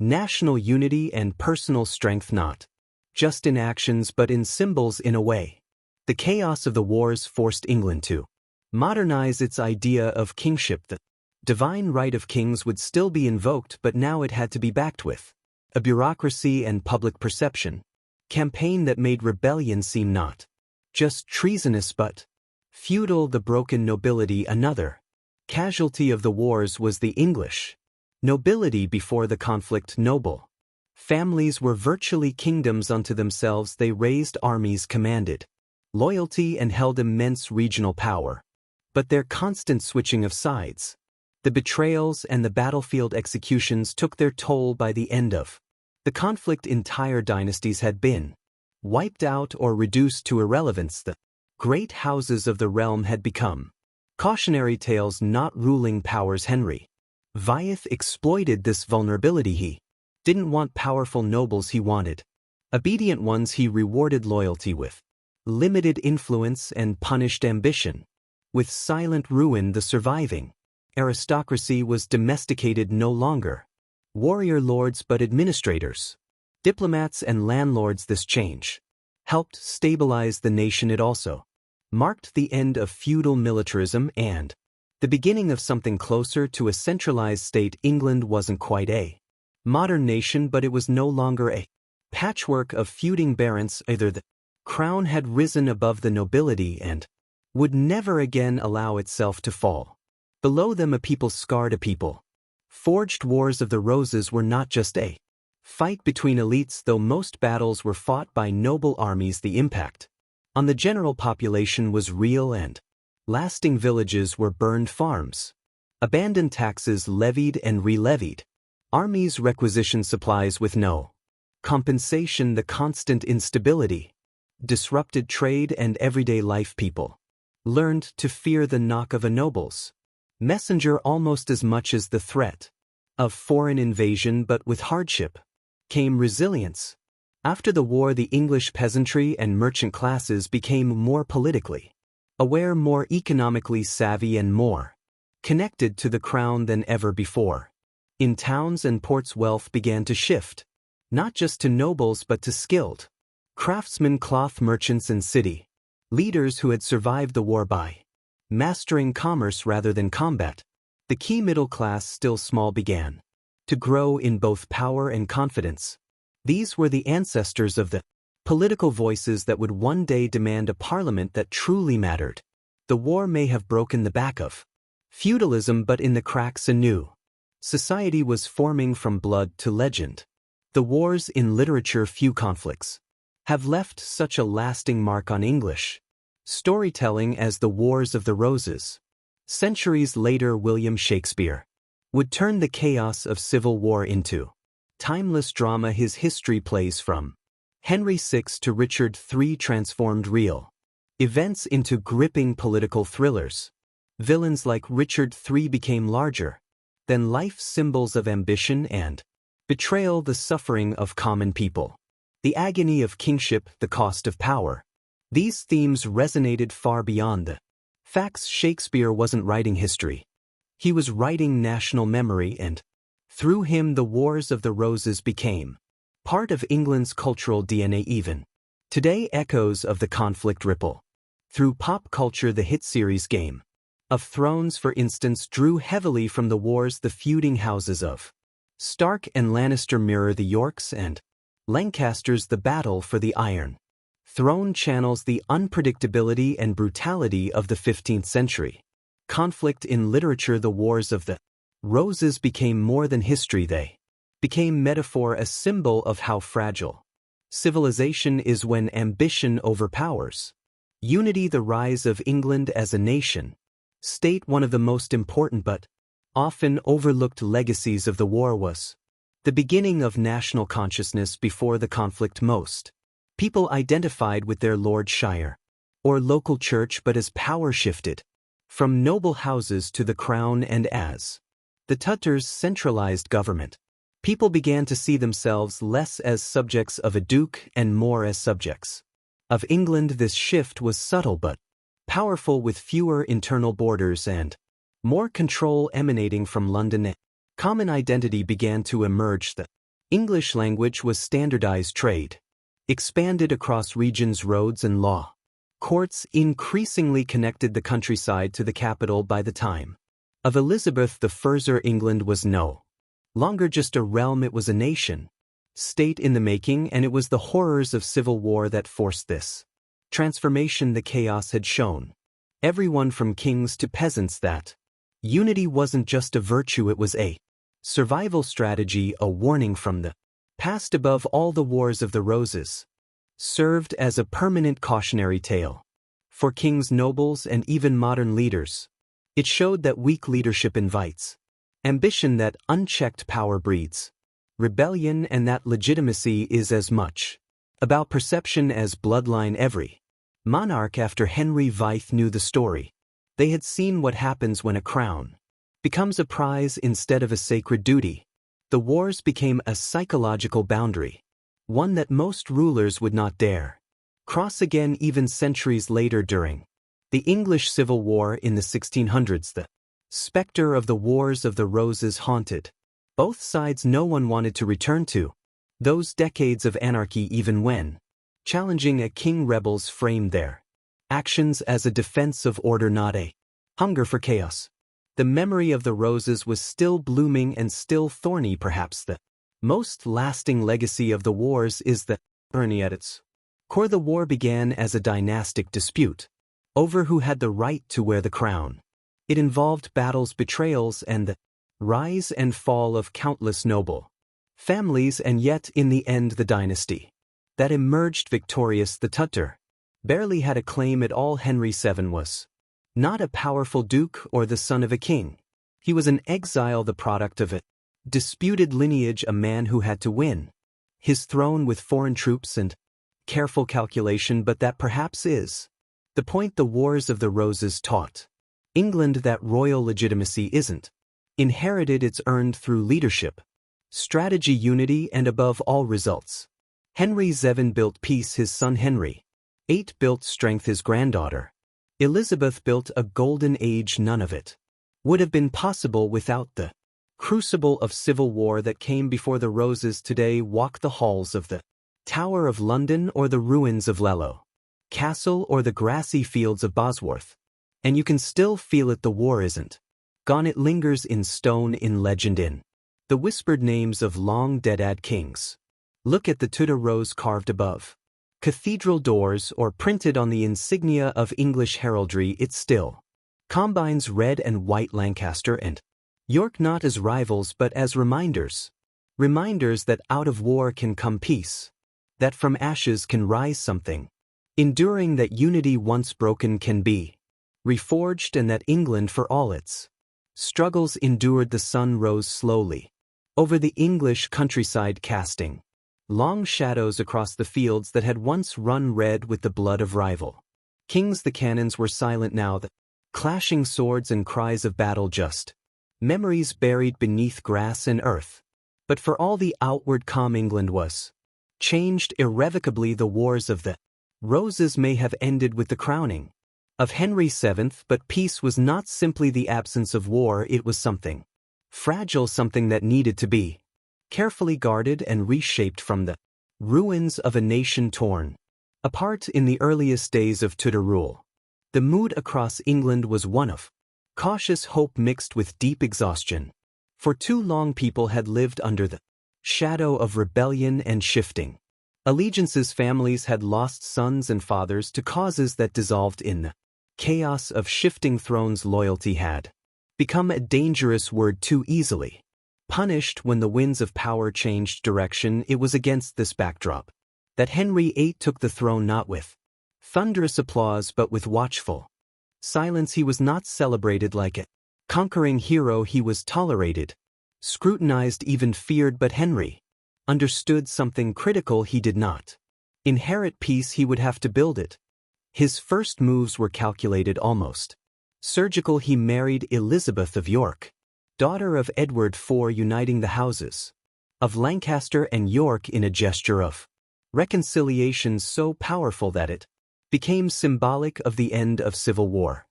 national unity and personal strength not just in actions but in symbols in a way. The chaos of the wars forced England to modernize its idea of kingship. The divine right of kings would still be invoked, but now it had to be backed with a bureaucracy and public perception campaign that made rebellion seem not just treasonous but feudal. The broken nobility. Another casualty of the wars was the English nobility. Before the conflict, noble families were virtually kingdoms unto themselves. They raised armies, commanded loyalty, and held immense regional power. But their constant switching of sides, the betrayals and the battlefield executions took their toll. By the end of the conflict, entire dynasties had been wiped out or reduced to irrelevance. The great houses of the realm had become cautionary tales, not ruling powers. Henry Vyeth exploited this vulnerability. He didn't want powerful nobles, he wanted obedient ones. He rewarded loyalty with limited influence and punished ambition with silent ruin. The surviving aristocracy was domesticated, no longer warrior lords but administrators, diplomats and landlords. This change helped stabilize the nation. It also marked the end of feudal militarism and the beginning of something closer to a centralized state. England wasn't quite a modern nation, but it was no longer a patchwork of feuding barons. Either the crown had risen above the nobility and would never again allow itself to fall below them. A people scarred, a people forged. Wars of the Roses were not just a fight between elites, though most battles were fought by noble armies. The impact on the general population was real and lasting. Villages were burned, farms abandoned, taxes levied and re-levied, armies requisitioned supplies with no compensation. The constant instability disrupted trade and everyday life. People learned to fear the knock of a noble's messenger almost as much as the threat of foreign invasion. But with hardship came resilience. After the war, the English peasantry and merchant classes became more politically aware, more economically savvy, and more connected to the crown than ever before. In towns and ports, wealth began to shift, not just to nobles but to skilled craftsmen, cloth merchants, and city leaders who had survived the war by mastering commerce rather than combat. The key middle class, still small, began to grow in both power and confidence. These were the ancestors of the political voices that would one day demand a parliament that truly mattered. The war may have broken the back of feudalism, but in the cracks a new society was forming. From blood to legend, the wars in literature, few conflicts have left such a lasting mark on English storytelling as the Wars of the Roses. Centuries later, William Shakespeare would turn the chaos of civil war into timeless drama. His history plays from Henry VI to Richard III transformed real events into gripping political thrillers. Villains like Richard III became larger than life symbols of ambition and betrayal, the suffering of common people, the agony of kingship, the cost of power. These themes resonated far beyond the facts. Shakespeare wasn't writing history. He was writing national memory, and through him the Wars of the Roses became part of England's cultural DNA. Even today, echoes of the conflict ripple through pop culture. The hit series Game of Thrones, for instance, drew heavily from the wars. The feuding houses of Stark and Lancaster mirror the Yorks and Lancasters. The battle for the Iron Throne channels the unpredictability and brutality of the 15th century. Conflict in literature. The Wars of the Roses became more than history. They became metaphor, a symbol of how fragile civilization is when ambition overpowers unity. The rise of England as a nation state. One of the most important but often overlooked legacies of the war was the beginning of national consciousness. Before the conflict, most people identified with their lord shire or local church, but as power shifted from noble houses to the crown and as the Tutters centralized government, people began to see themselves less as subjects of a duke and more as subjects of England. This shift was subtle but powerful, with fewer internal borders and more control emanating from London. A common identity began to emerge. The English language was standardized trade. Expanded across regions, roads and law. Courts increasingly connected the countryside to the capital. By the time of Elizabeth I, England was no longer just a realm, it was a nation state in the making, and it was the horrors of civil war that forced this transformation. The chaos had shown everyone from kings to peasants that unity wasn't just a virtue, it was a survival strategy, a warning from the past. Above all, the Wars of the Roses served as a permanent cautionary tale for kings, nobles, and even modern leaders. It showed that weak leadership invites ambition, that unchecked power breeds rebellion, and that legitimacy is as much about perception as bloodline. Every monarch after Henry VIII knew the story. They had seen what happens when a crown becomes a prize instead of a sacred duty. The wars became a psychological boundary, one that most rulers would not dare cross again. Even centuries later, during the English Civil War in the 1600s, the specter of the Wars of the Roses haunted both sides. No one wanted to return to those decades of anarchy, even when challenging a king. Rebels framed their actions as a defense of order, not a hunger for chaos. The memory of the roses was still blooming and still thorny. Perhaps the most lasting legacy of the wars is the irony at its core. The war began as a dynastic dispute over who had the right to wear the crown. It involved battles, betrayals, and the rise and fall of countless noble families, and yet in the end the dynasty that emerged victorious, the Tudor, barely had a claim at all. Henry VII was not a powerful duke or the son of a king. He was an exile, the product of a disputed lineage, a man who had to win his throne with foreign troops and careful calculation. But that perhaps is the point. The Wars of the Roses taught England that royal legitimacy isn't inherited, it's earned through leadership, strategy, unity, and above all, results. Henry VII built peace, his son Henry VIII built strength, his granddaughter Elizabeth built a golden age. None of it would have been possible without the crucible of civil war that came before the Roses. Today, walk the halls of the Tower of London or the ruins of Lello Castle or the grassy fields of Bosworth, and you can still feel it. The war isn't gone, it lingers in stone, in legend, in the whispered names of long-dead kings. Look at the Tudor rose carved above cathedral doors or printed on the insignia of English heraldry. It still combines red and white, Lancaster and York, not as rivals but as reminders. Reminders that out of war can come peace, that from ashes can rise something enduring, that unity once broken can be reforged, and that England, for all its struggles, endured. The sun rose slowly over the English countryside, casting long shadows across the fields that had once run red with the blood of rival kings. The cannons were silent now, the clashing swords and cries of battle just memories buried beneath grass and earth. But for all the outward calm, England was changed irrevocably. The Wars of the Roses may have ended with the crowning of Henry VII, but peace was not simply the absence of war, it was something fragile, something that needed to be carefully guarded and reshaped from the ruins of a nation torn apart. In the earliest days of Tudor rule, the mood across England was one of cautious hope mixed with deep exhaustion. For too long people had lived under the shadow of rebellion and shifting allegiances. Families had lost sons and fathers to causes that dissolved in the chaos of shifting thrones. Loyalty had become a dangerous word, too easily punished when the winds of power changed direction. It was against this backdrop that Henry VIII took the throne, not with thunderous applause but with watchful silence. He was not celebrated like a conquering hero, he was tolerated, scrutinized, even feared. But Henry understood something critical. He did not inherit peace, he would have to build it. His first moves were calculated, almost surgical. He married Elizabeth of York, daughter of Edward IV, uniting the houses of Lancaster and York in a gesture of reconciliation so powerful that it became symbolic of the end of civil war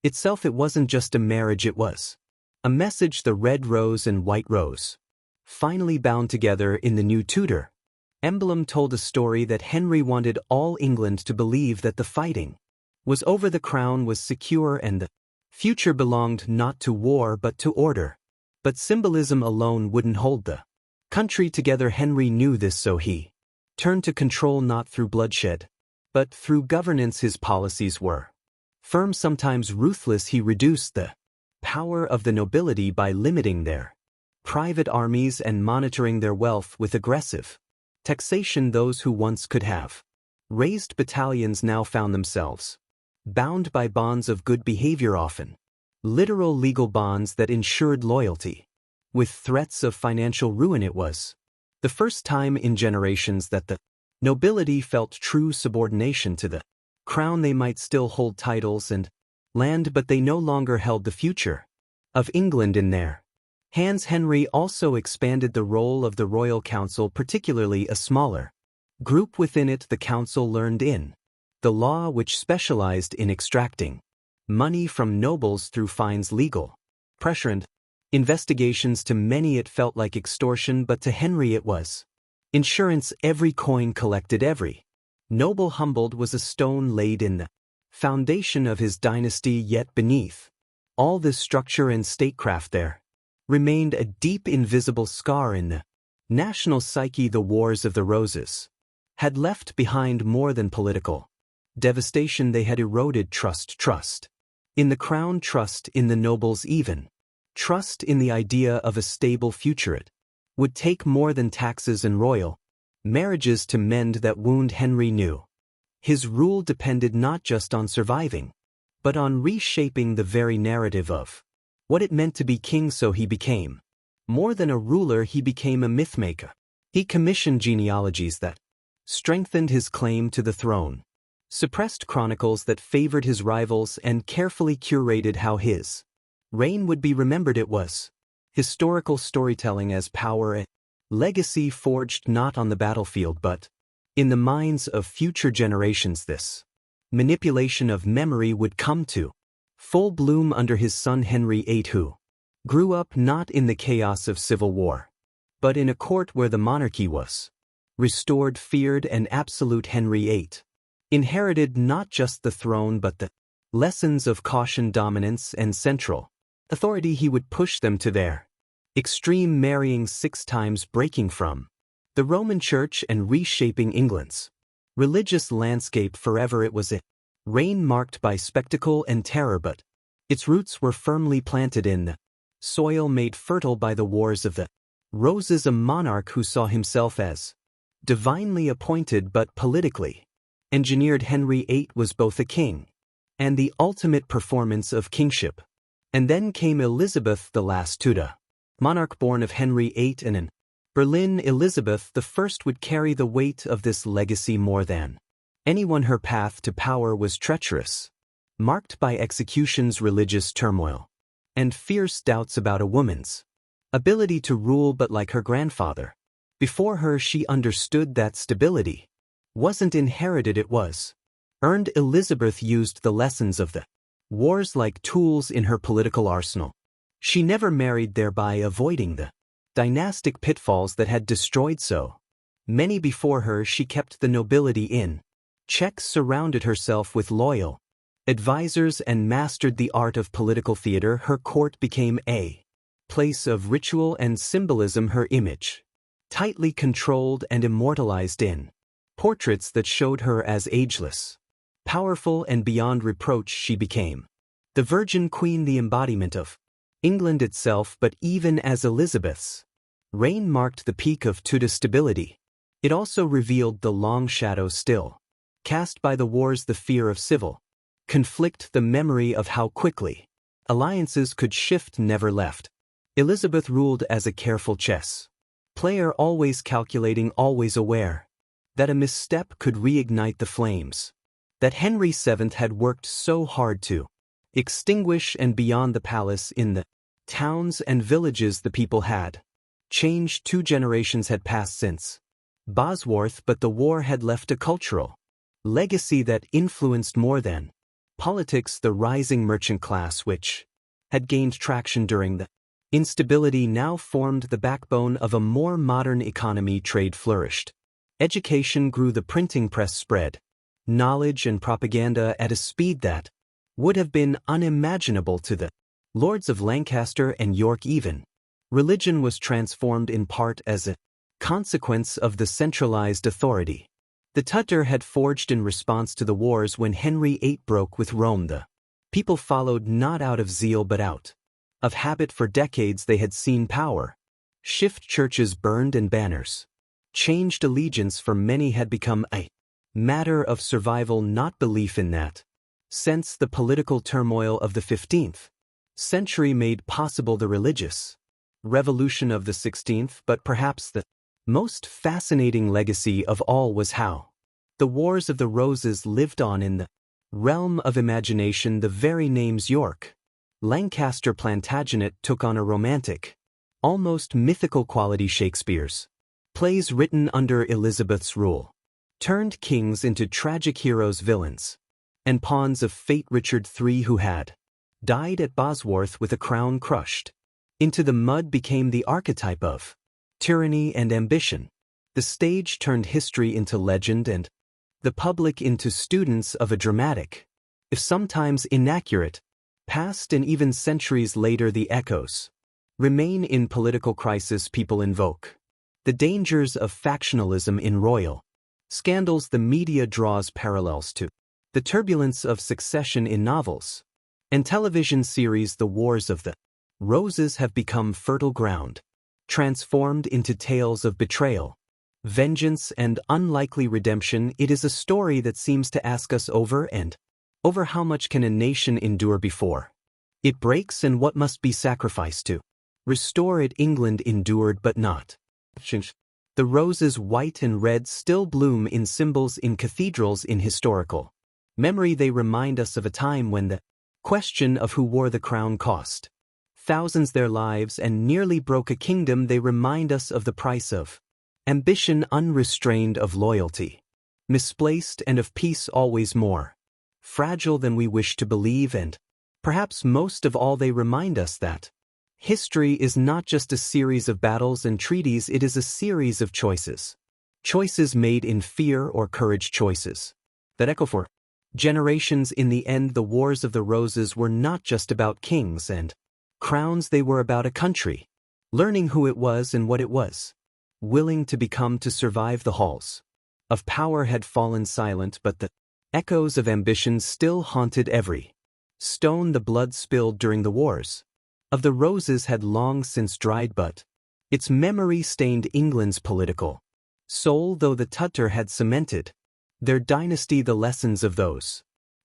itself. It wasn't just a marriage, it was a message. The red rose and white rose finally bound together in the new Tudor emblem, told a story that Henry wanted all England to believe that the fighting was over, the crown was secure, and the future belonged not to war but to order. But symbolism alone wouldn't hold the country together. Henry knew this, so he turned to control not through bloodshed, but through governance. His policies were firm, sometimes ruthless. He reduced the power of the nobility by limiting their private armies and monitoring their wealth with aggressive taxation. Those who once could have raised battalions now found themselves bound by bonds of good behavior, often literal legal bonds that ensured loyalty, with threats of financial ruin. It was the first time in generations that the nobility felt true subordination to the crown. They might still hold titles and land, but they no longer held the future of England in their hands. Henry also expanded the role of the royal council, particularly a smaller group within it. The council learned in the law, which specialized in extracting money from nobles through fines, legal pressure, and investigations. To many it felt like extortion, but to Henry it was insurance. Every coin collected, every noble humbled, was a stone laid in the foundation of his dynasty. Yet beneath all this structure and statecraft there remained a deep invisible scar in the national psyche. The Wars of the Roses had left behind more than political devastation. They had eroded trust in the crown, trust in the nobles, even trust in the idea of a stable future. It would take more than taxes and royal marriages to mend that wound. Henry knew his rule depended not just on surviving, but on reshaping the very narrative of what it meant to be king. So he became more than a ruler, he became a mythmaker. He commissioned genealogies that strengthened his claim to the throne, suppressed chronicles that favored his rivals, and carefully curated how his reign would be remembered. It was historical storytelling as power, a legacy forged not on the battlefield but in the minds of future generations. This manipulation of memory would come to full bloom under his son Henry VIII, who grew up not in the chaos of civil war, but in a court where the monarchy was restored, feared, and absolute. Henry VIII inherited not just the throne but the lessons of caution, dominance, and central authority. He would push them to their extreme, marrying 6 times, breaking from the Roman Church and reshaping England's religious landscape forever. It was a reign marked by spectacle and terror, but its roots were firmly planted in the soil made fertile by the Wars of the Roses. A monarch who saw himself as divinely appointed but politically engineered. Henry VIII was both a king and the ultimate performance of kingship. And then came Elizabeth, the last Tudor monarch born of Henry VIII and in Berlin. Elizabeth I would carry the weight of this legacy more than anyone. Her path to power was treacherous, marked by executions, religious turmoil, and fierce doubts about a woman's ability to rule. But like her grandfather before her, she understood that stability wasn't inherited, it was earned. Elizabeth used the lessons of the wars like tools in her political arsenal. She never married, thereby avoiding the dynastic pitfalls that had destroyed so many before her. She kept the nobility in check, surrounded herself with loyal advisors, and mastered the art of political theater. Her court became a place of ritual and symbolism, her image tightly controlled and immortalized in portraits that showed her as ageless, powerful, and beyond reproach. She became the Virgin Queen, the embodiment of England itself. But even as Elizabeth's reign marked the peak of Tudor stability, it also revealed the long shadows still cast by the wars, the fear of civil conflict, the memory of how quickly alliances could shift never left. Elizabeth ruled as a careful chess player, always calculating, always aware that a misstep could reignite the flames that Henry VII had worked so hard to extinguish. And beyond the palace, in the towns and villages, the people had changed. 2 generations had passed since Bosworth, but the war had left a cultural legacy that influenced more than politics. The rising merchant class, which had gained traction during the Instability now formed the backbone of a more modern economy. Trade flourished. Education grew, the printing press spread. Knowledge and propaganda at a speed that would have been unimaginable to the lords of Lancaster and York even. Religion was transformed in part as a consequence of the centralized authority the Tudor had forged in response to the wars. When Henry VIII broke with Rome, the people followed not out of zeal but out of habit. For decades they had seen power shift, churches burned and banners changed. Allegiance for many had become a matter of survival, not belief. In that sense, the political turmoil of the 15th century made possible the religious revolution of the 16th, but perhaps the most fascinating legacy of all was how the Wars of the Roses lived on in the realm of imagination. The very names York, Lancaster, Plantagenet took on a romantic, almost mythical quality. Shakespeare's plays written under Elizabeth's rule turned kings into tragic heroes, villains, and pawns of fate. Richard III, who had died at Bosworth with a crown crushed into the mud, became the archetype of tyranny and ambition. The stage turned history into legend and the public into students of a dramatic, if sometimes inaccurate, past. And even centuries later the echoes remain. In political crisis, people invoke the dangers of factionalism. In royal scandals, the media draws parallels to the turbulence of succession. In novels and television series, the Wars of the Roses have become fertile ground, transformed into tales of betrayal, vengeance, and unlikely redemption. It is a story that seems to ask us over and over, how much can a nation endure before it breaks, and what must be sacrificed to restore it? England endured but not changed. The roses, white and red, still bloom in symbols, in cathedrals, in historical memory. They remind us of a time when the question of who wore the crown cost thousands their lives and nearly broke a kingdom. They remind us of the price of ambition unrestrained, of loyalty misplaced, and of peace always more fragile than we wish to believe. And perhaps most of all, they remind us that history is not just a series of battles and treaties, it is a series of choices. Choices made in fear or courage, choices that echo for generations. In the end, the Wars of the Roses were not just about kings and crowns, they were about a country learning who it was and what it was willing to become to survive. The halls of power had fallen silent, but the echoes of ambition still haunted every stone. The blood spilled during the Wars of the Roses had long since dried, but its memory stained England's political soul. Though the Tudor had cemented their dynasty, the lessons of those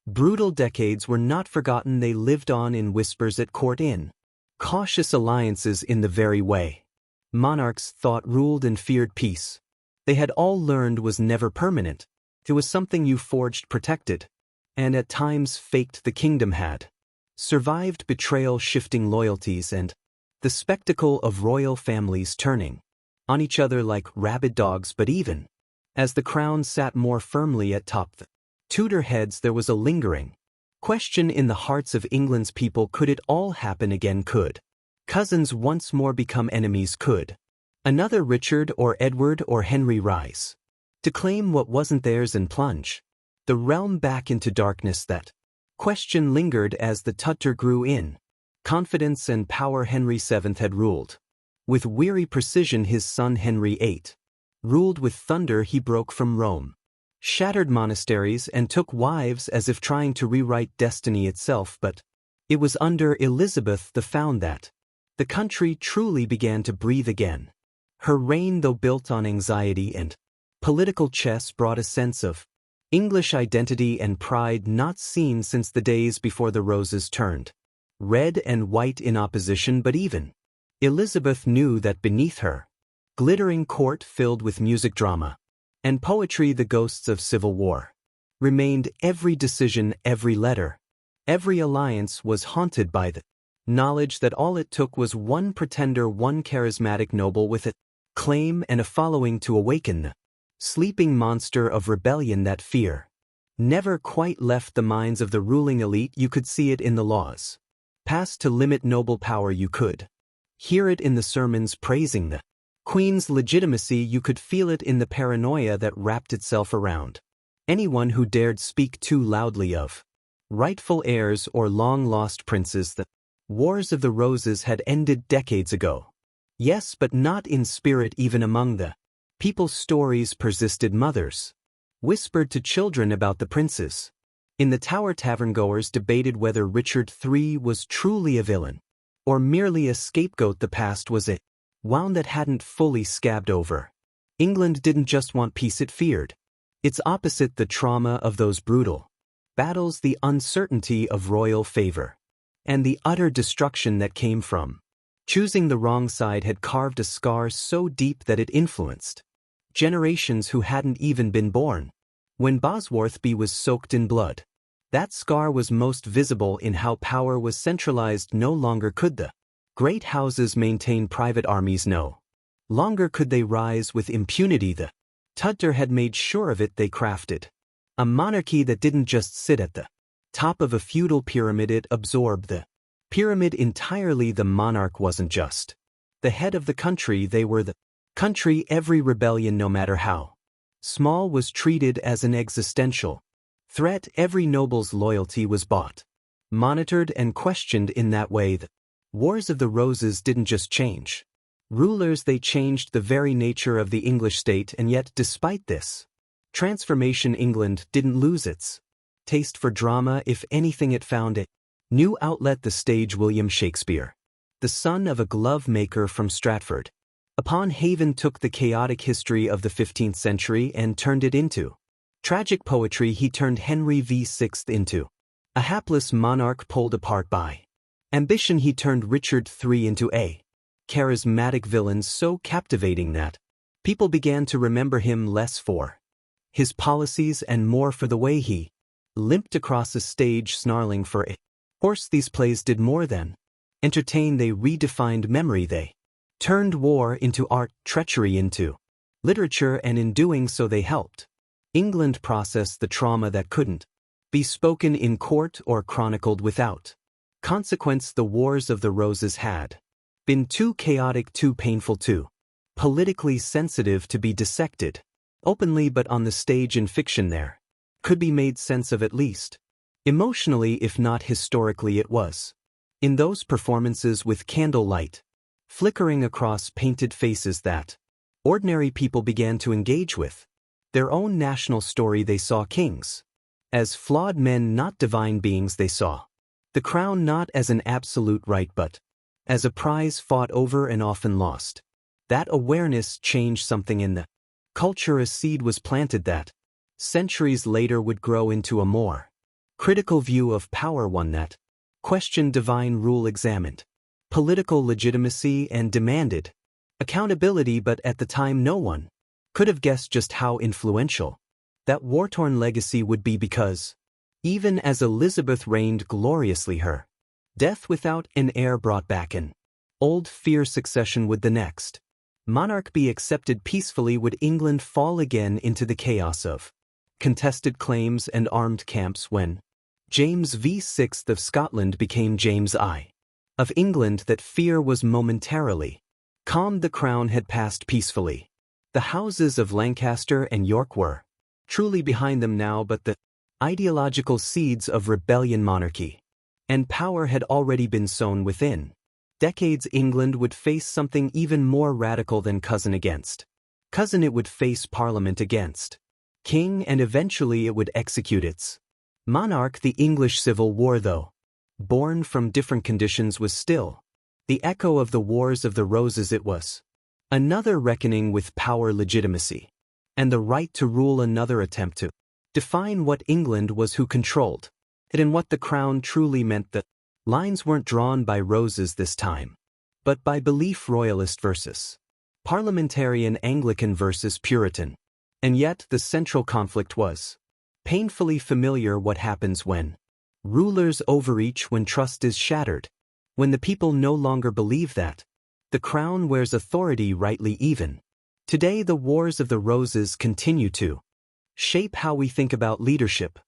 brutal decades were not forgotten. They lived on in whispers at court, in cautious alliances, in the very way monarchs thought, ruled, and feared. Peace, they had all learned, was never permanent. It was something you forged, protected, and at times faked. The kingdom had survived betrayal, shifting loyalties, and the spectacle of royal families turning on each other like rabid dogs. But even as the crown sat more firmly atop the Tudor heads, there was a lingering question in the hearts of England's people. Could it all happen again? Could cousins once more become enemies? Could another Richard or Edward or Henry rise to claim what wasn't theirs and plunge the realm back into darkness? That question lingered as the Tudor grew in confidence and power. Henry VII had ruled with weary precision. His son Henry VIII ruled with thunder. He broke from Rome, shattered monasteries, and took wives as if trying to rewrite destiny itself. But it was under Elizabeth the found that the country truly began to breathe again. Her reign, though built on anxiety and political chess, brought a sense of English identity and pride not seen since the days before the Roses turned red and white in opposition. But even Elizabeth knew that beneath her glittering court, filled with music, drama, and poetry, the ghosts of civil war remained. Every decision, every letter, every alliance was haunted by the knowledge that all it took was one pretender, one charismatic noble with a claim and a following to awaken the sleeping monster of rebellion. That fear never quite left the minds of the ruling elite. You could see it in the laws passed to limit noble power. You could hear it in the sermons praising the Queen's legitimacy, you could feel it in the paranoia that wrapped itself around anyone who dared speak too loudly of rightful heirs or long-lost princes. The Wars of the Roses had ended decades ago. Yes, but not in spirit. Even among the people, stories persisted. Mothers whispered to children about the princes. In the Tower, tavern-goers debated whether Richard III was truly a villain or merely a scapegoat. The past was a wound that hadn't fully scabbed over. England didn't just want peace, it feared its opposite, the trauma of those brutal battles, the uncertainty of royal favor, and the utter destruction that came from choosing the wrong side had carved a scar so deep that it influenced generations who hadn't even been born when Bosworthby was soaked in blood. That scar was most visible in how power was centralized. No longer could the great houses maintain private armies, no longer could they rise with impunity. The Tudor had made sure of it. They crafted a monarchy that didn't just sit at the top of a feudal pyramid, it absorbed the pyramid entirely. The monarch wasn't just the head of the country, they were the country. Every rebellion, no matter how small, was treated as an existential threat. Every noble's loyalty was bought, monitored, and questioned. In that way, the Wars of the Roses didn't just change rulers, they changed the very nature of the English state. And yet, despite this transformation, England didn't lose its taste for drama. If anything, it found a new outlet: the stage. William Shakespeare, the son of a glove maker from Stratford upon Avon, took the chaotic history of the 15th century and turned it into tragic poetry. He turned Henry VI into a hapless monarch pulled apart by ambition. He turned Richard III into a charismatic villain so captivating that people began to remember him less for his policies and more for the way he limped across a stage snarling for a horse. These plays did more than entertain, they redefined memory. They turned war into art, treachery into literature, and in doing so they helped England process the trauma that couldn't be spoken in court or chronicled without consequence. The Wars of the Roses had been too chaotic, too painful, too politically sensitive to be dissected openly, but on the stage in fiction there could be made sense of, at least emotionally, if not historically. It was in those performances with candlelight flickering across painted faces that ordinary people began to engage with their own national story. They saw kings as flawed men, not divine beings. They saw the crown not as an absolute right, but as a prize fought over and often lost. That awareness changed something in the culture. A seed was planted that centuries later would grow into a more critical view of power, one that questioned divine rule, examined political legitimacy, and demanded accountability. But at the time, no one could have guessed just how influential that war-torn legacy would be, because even as Elizabeth reigned gloriously, her death without an heir brought back an old fear: succession. Would the next monarch be accepted peacefully? Would England fall again into the chaos of contested claims and armed camps when James VI of Scotland became James I of England? That fear was momentarily calmed. The crown had passed peacefully. The houses of Lancaster and York were truly behind them now, but the ideological seeds of rebellion, monarchy, and power had already been sown within decades. England would face something even more radical than cousin against cousin. It would face Parliament against king, and eventually it would execute its monarch. The English Civil War, though born from different conditions, was still the echo of the Wars of the Roses. It was another reckoning with power, legitimacy, and the right to rule. Another attempt to define what England was, who controlled it, and what the crown truly meant. The lines weren't drawn by roses this time, but by belief: royalist versus parliamentarian, Anglican versus Puritan. And yet the central conflict was painfully familiar: what happens when rulers overreach, when trust is shattered, when the people no longer believe that the crown wears authority rightly. Even today, the Wars of the Roses continue to shape how we think about leadership,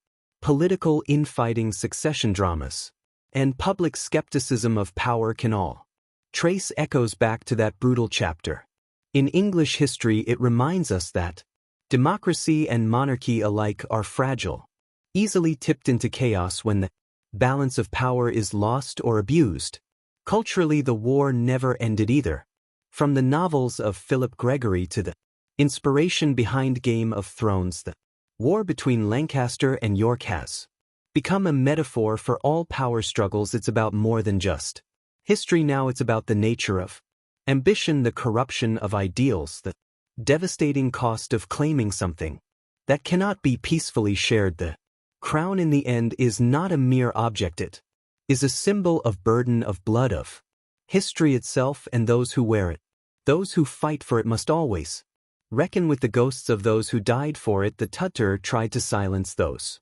political infighting, succession dramas, and public skepticism of power can all trace echoes back to that brutal chapter. In English history, it reminds us that democracy and monarchy alike are fragile, easily tipped into chaos when the balance of power is lost or abused. Culturally, the war never ended either. From the novels of Philip Gregory to the inspiration behind Game of Thrones, the war between Lancaster and York has become a metaphor for all power struggles. It's about more than just history now, it's about the nature of ambition, the corruption of ideals, the devastating cost of claiming something that cannot be peacefully shared. The crown in the end is not a mere object, it is a symbol of burden, of blood, of history itself and those who wear it. Those who fight for it must always reckon with the ghosts of those who died for it. The Tutor tried to silence those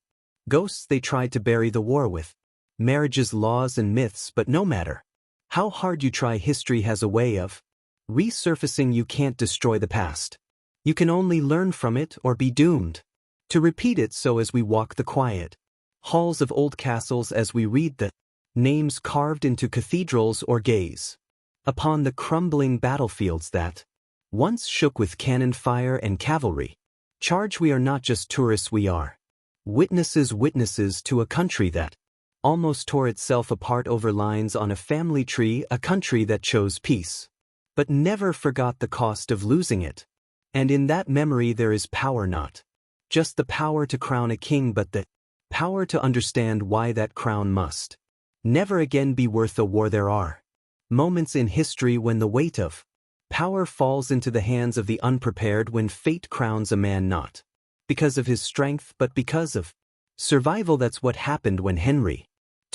ghosts, they tried to bury the war with marriages, laws and myths, but no matter how hard you try, history has a way of resurfacing. You can't destroy the past. You can only learn from it or be doomed to repeat it. So as we walk the quiet halls of old castles, as we read the names carved into cathedrals or gaze upon the crumbling battlefields that once shook with cannon fire and cavalry charge, we are not just tourists, we are witnesses to a country that almost tore itself apart over lines on a family tree, a country that chose peace but never forgot the cost of losing it. And in that memory there is power, not just the power to crown a king, but the power to understand why that crown must never again be worth a war. There are moments in history when the weight of power falls into the hands of the unprepared, when fate crowns a man not because of his strength but because of survival. That's what happened when Henry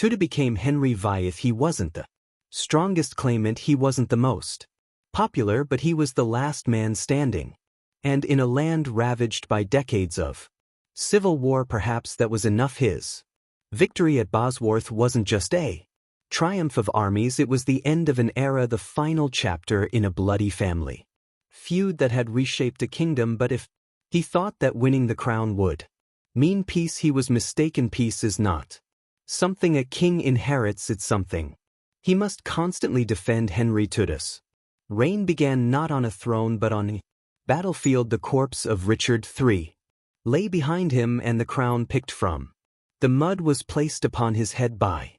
II became Henry VIII. He wasn't the strongest claimant, he wasn't the most popular, but he was the last man standing. And in a land ravaged by decades of civil war, perhaps that was enough. His victory at Bosworth wasn't just a triumph of armies, it was the end of an era, the final chapter in a bloody family feud that had reshaped a kingdom. But if he thought that winning the crown would mean peace, he was mistaken. Peace is not something a king inherits, it's something he must constantly defend. Henry II's reign began not on a throne but on a battlefield. The corpse of Richard III lay behind him, and the crown picked from the mud was placed upon his head by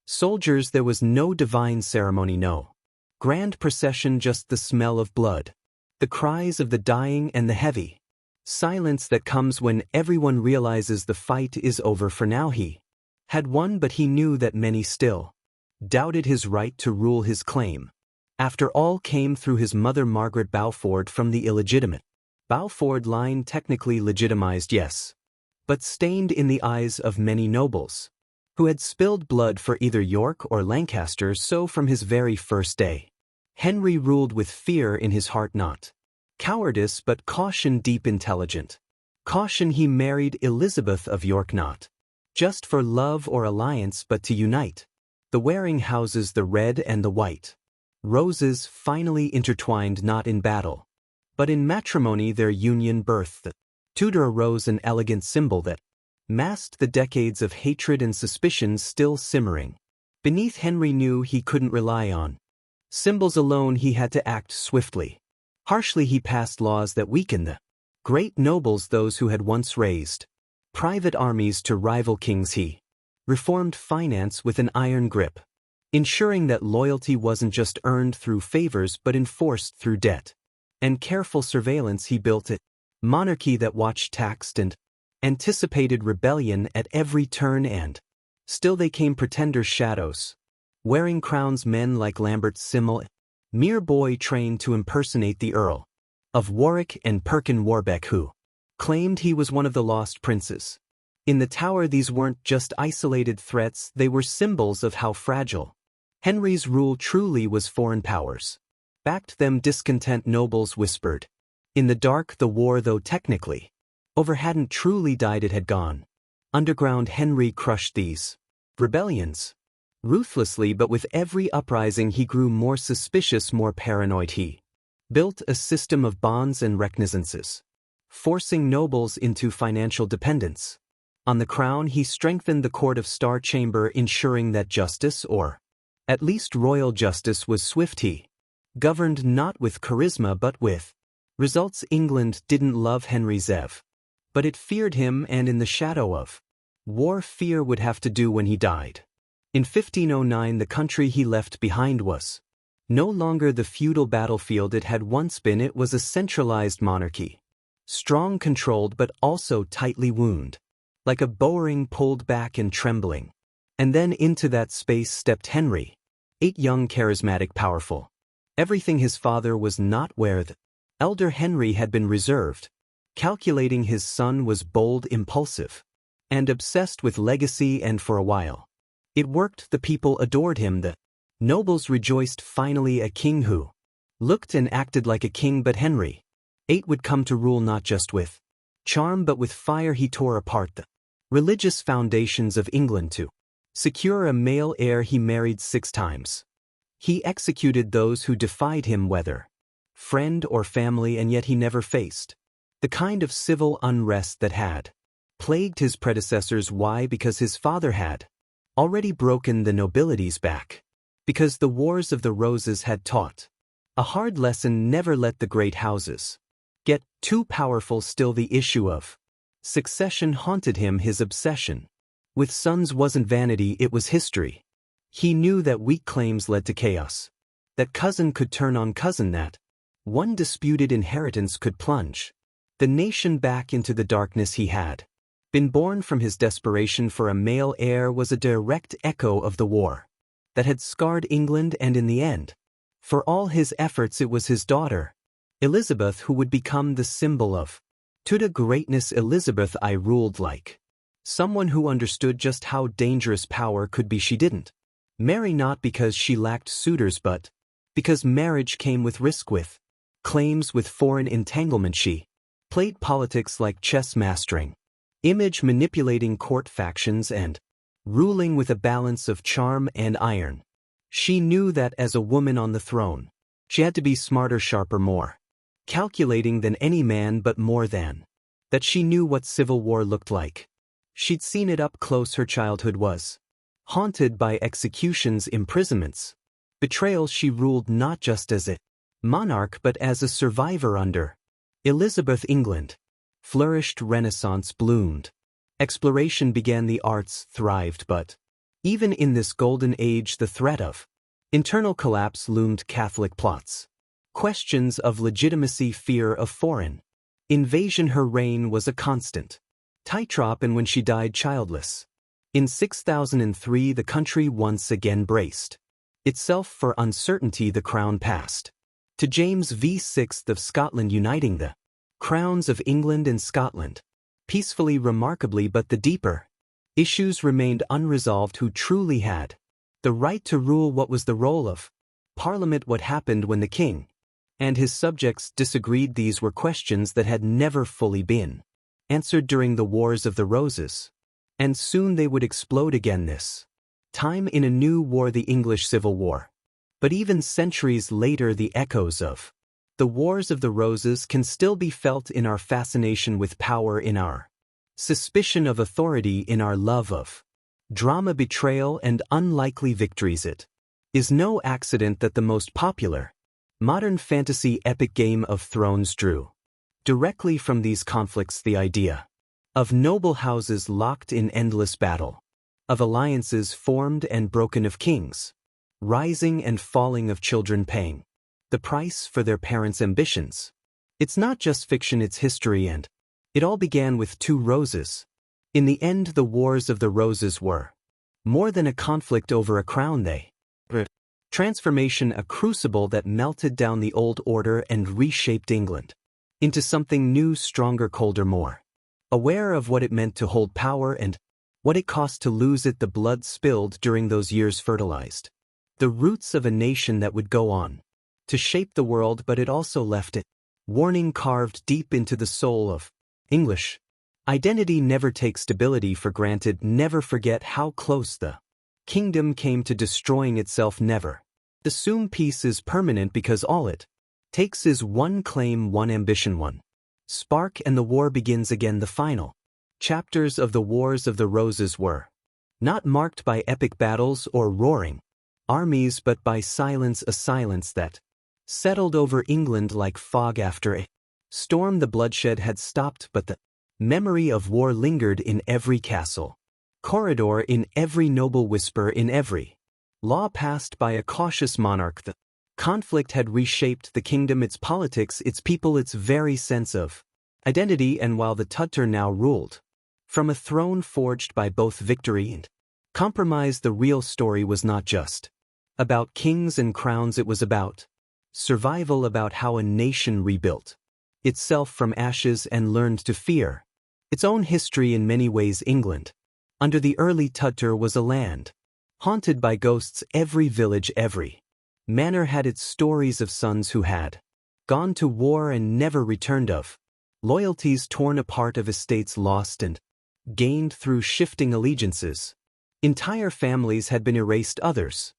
soldiers. There was no divine ceremony, no grand procession, just the smell of blood, the cries of the dying, and the heavy silence that comes when everyone realizes the fight is over. For now he had won, but he knew that many still doubted his right to rule. His claim, after all, came through his mother Margaret Balford, from the illegitimate Balford line, technically legitimized, yes, but stained in the eyes of many nobles who had spilled blood for either York or Lancaster. So from his very first day, Henry ruled with fear in his heart, not cowardice but caution, deep intelligent caution. He married Elizabeth of York not just for love or alliance, but to unite the Waring houses, the red and the white roses finally intertwined, not in battle but in matrimony. Their union birthed the Tudor rose, an elegant symbol that masked the decades of hatred and suspicion still simmering beneath. Henry knew he couldn't rely on symbols alone, he had to act swiftly. Harshly he passed laws that weakened the great nobles, those who had once raised private armies to rival kings. He reformed finance with an iron grip, ensuring that loyalty wasn't just earned through favors but enforced through debt and careful surveillance. He built a monarchy that watched, taxed, and anticipated rebellion at every turn. And still they came pretenders, shadows wearing crowns, men like Lambert Simnel, mere boy trained to impersonate the Earl of Warwick, and Perkin Warbeck, who claimed he was one of the lost princes. In the Tower, these weren't just isolated threats, they were symbols of how fragile Henry's rule truly was. Foreign powers backed them, discontent nobles whispered in the dark. The war, though technically over, hadn't truly died, it had gone underground. Henry crushed these rebellions ruthlessly, but with every uprising he grew more suspicious, more paranoid. He built a system of bonds and recognizances, forcing nobles into financial dependence on the crown. He strengthened the court of Star Chamber, ensuring that justice or At least royal justice was swift. He governed not with charisma but with results. England didn't love Henry Zev, but it feared him, and in the shadow of war fear would have to do when he died. In 1509 the country he left behind was no longer the feudal battlefield it had once been. It was a centralized monarchy, strong, controlled, but also tightly wound, like a bowring pulled back and trembling. And then into that space stepped Henry, 8, young, charismatic, powerful. Everything his father was not, where the elder Henry had been reserved, calculating. His son was bold, impulsive, and obsessed with legacy, and for a while it worked. The people adored him, the nobles rejoiced. Finally, a king who looked and acted like a king. But Henry VIII would come to rule not just with charm but with fire. He tore apart the religious foundations of England to secure a male heir. He married 6 times. He executed those who defied him, whether friend or family, and yet he never faced the kind of civil unrest that had plagued his predecessors. Why? Because his father had already broken the nobility's back. Because the Wars of the Roses had taught a hard lesson: never let the great houses get too powerful. Still, the issue of succession haunted him. His obsession with sons wasn't vanity, it was history. He knew that weak claims led to chaos, that cousin could turn on cousin, that one disputed inheritance could plunge the nation back into the darkness. He had been born from his desperation for a male heir was a direct echo of the war that had scarred England, and in the end, for all his efforts, it was his daughter, Elizabeth, who would become the symbol of Tudor greatness. Elizabeth I ruled like someone who understood just how dangerous power could be. She didn't marry not because she lacked suitors but because marriage came with risk, with claims, with foreign entanglement. She played politics like chess, mastering image, manipulating court factions, and ruling with a balance of charm and iron. She knew that as a woman on the throne, she had to be smarter, sharper, more calculating than any man, but more than that, she knew what civil war looked like. She'd seen it up close. Her childhood was haunted by executions, imprisonments, betrayal. She ruled not just as a monarch but as a survivor. Under Elizabeth, England flourished, Renaissance bloomed, exploration began, the arts thrived. But even in this golden age, the threat of internal collapse loomed. Catholic plots, questions of legitimacy, fear of foreign invasion. Her reign was a constant tightrope, and when she died childless in 6003, the country once again braced itself for uncertainty. The crown passed to James VI of Scotland, uniting the crowns of England and Scotland peacefully, remarkably. But the deeper issues remained unresolved. Who truly had the right to rule? What was the role of Parliament? What happened when the king and his subjects disagreed? These were questions that had never fully been answered during the Wars of the Roses, and soon they would explode again, this time in a new war, the English Civil War. But even centuries later, the echoes of the Wars of the Roses can still be felt in our fascination with power, in our suspicion of authority, in our love of drama, betrayal, and unlikely victories. It is no accident that the most popular modern fantasy epic Game of Thrones drew directly from these conflicts: the idea of noble houses locked in endless battle, of alliances formed and broken, of kings rising and falling, of children paying the price for their parents' ambitions. It's not just fiction, it's history, and it all began with 2 roses. In the end, the Wars of the Roses were more than a conflict over a crown. They were transformation, a crucible that melted down the old order and reshaped England into something new, stronger, colder, more aware of what it meant to hold power and what it cost to lose it. The blood spilled during those years fertilized the roots of a nation that would go on to shape the world, but it also left it warning carved deep into the soul of English identity. Never take stability for granted. Never forget how close the kingdom came to destroying itself. Never assume peace is permanent, because all it takes is one claim, one ambition, one spark, and the war begins again. The final chapters of the Wars of the Roses were not marked by epic battles or roaring armies but by silence, a silence that settled over England like fog after a storm. The bloodshed had stopped, but the memory of war lingered in every castle corridor, in every noble whisper, in every law passed by a cautious monarch. The conflict had reshaped the kingdom, its politics, its people, its very sense of identity, and while the Tudor now ruled from a throne forged by both victory and compromise, the real story was not just about kings and crowns, it was about survival, about how a nation rebuilt itself from ashes and learned to fear its own history. In many ways, England under the early Tudor was a land haunted by ghosts. Every village, every manor had its stories of sons who had gone to war and never returned, of loyalties torn apart, of estates lost and gained through shifting allegiances. Entire families had been erased, others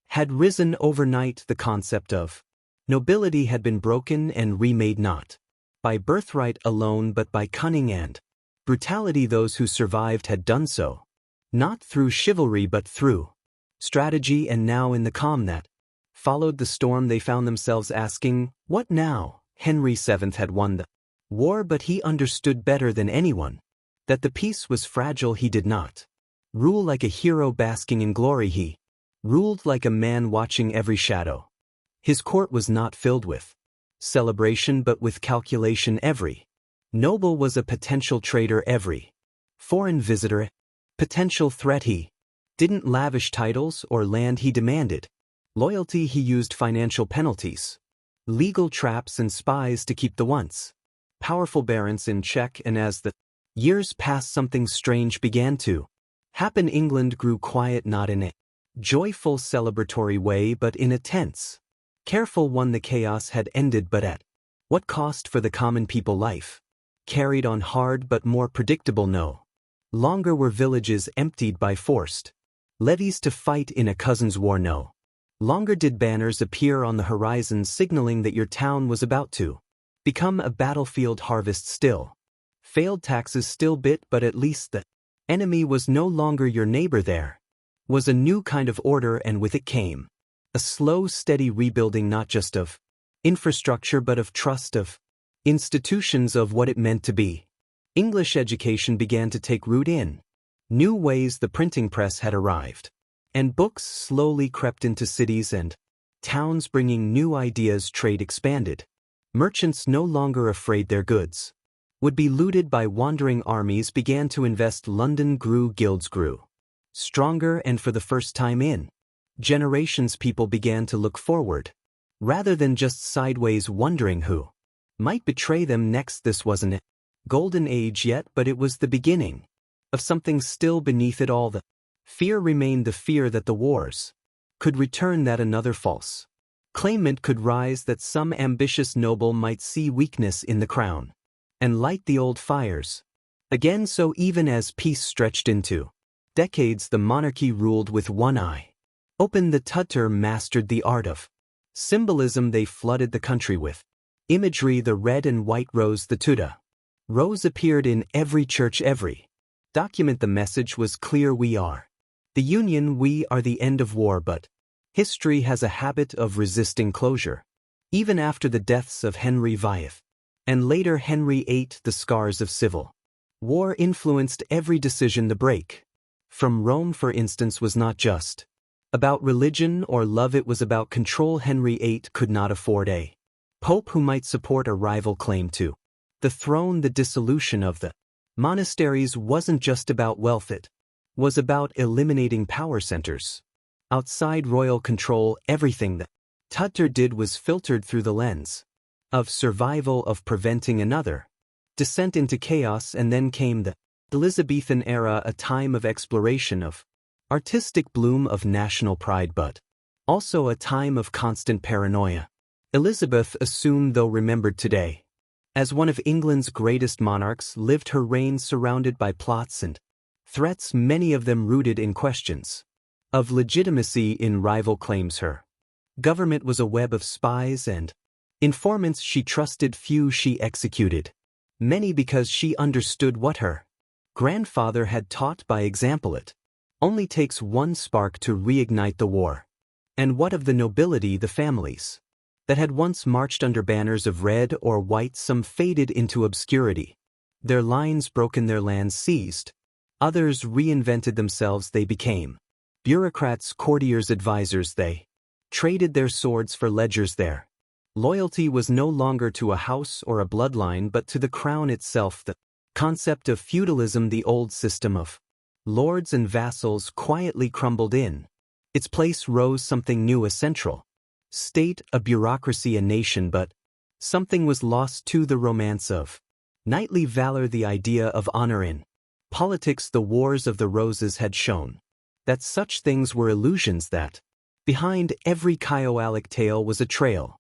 had risen overnight. The concept of nobility had been broken and remade, not by birthright alone but by cunning and brutality. Those who survived had done so not through chivalry but through strategy, and now in the calm that followed the storm they found themselves asking, what now? Henry VII had won the war, but he understood better than anyone that the peace was fragile. He did not rule like a hero basking in glory, he ruled like a man watching every shadow. His court was not filled with celebration but with calculation. Every noble was a potential traitor, every foreign visitor a potential threat. He didn't lavish titles or land, he demanded loyalty. He used financial penalties, legal traps, and spies to keep the once powerful barons in check. And as the years passed, something strange began to happen. England grew quiet, not in a joyful celebratory way but in a tense, careful one. The chaos had ended, but at what cost for the common people? Life carried on, hard but more predictable. No longer were villages emptied by forced levies to fight in a cousin's war. No longer did banners appear on the horizon signaling that your town was about to become a battlefield. Harvest still failed, taxes still bit, but at least the enemy was no longer your neighbor. There was a new kind of order, and with it came a slow, steady rebuilding, not just of infrastructure but of trust, of institutions, of what it meant to be English. Education began to take root in new ways. The printing press had arrived, and books slowly crept into cities and towns, bringing new ideas. Trade expanded. Merchants, no longer afraid their goods would be looted by wandering armies, began to invest. London grew, guilds grew stronger, and for the first time in generations, people began to look forward rather than just sideways, wondering who might betray them next. This wasn't a golden age yet, but it was the beginning of something still beneath it all. The fear remained, the fear that the wars could return, that another false claimant could rise, that some ambitious noble might see weakness in the crown and light the old fires again. So even as peace stretched into decades, the monarchy ruled with one eye open. The Tudor mastered the art of symbolism. They flooded the country with imagery. The red and white rose, the Tudor rose, appeared in every church, every document. The message was clear: we are the Union, we are the end of war. But history has a habit of resisting closure. Even after the deaths of Henry VIII and later Henry VIII, the scars of civil war influenced every decision. The break from Rome, for instance, was not just about religion or love, it was about control. Henry VIII could not afford a pope who might support a rival claim to the throne. The dissolution of the monasteries wasn't just about wealth, it was about eliminating power centers outside royal control. Everything that Tudor did was filtered through the lens of survival, of preventing another descent into chaos. And then came the Elizabethan era, a time of exploration, of artistic bloom, of national pride, but also a time of constant paranoia. Elizabeth, assumed though remembered today as one of England's greatest monarchs, lived her reign surrounded by plots and threats, many of them rooted in questions of legitimacy in rival claims. Her government was a web of spies and informants. She trusted few, she executed many because she understood what her grandfather had taught by example. It only takes one spark to reignite the war. And what of the nobility, the families that had once marched under banners of red or white? Some faded into obscurity. Their lines broken, their lands seized. Others reinvented themselves. They became bureaucrats, courtiers, advisors. They traded their swords for ledgers. Their loyalty was no longer to a house or a bloodline but to the crown itself. The concept of feudalism, the old system of lords and vassals, quietly crumbled. In its place rose something new, a central state, a bureaucracy, a nation. But something was lost too, the romance of knightly valor, the idea of honor. In politics, the Wars of the Roses had shown that such things were illusions, that behind every Kioalic tale was a trail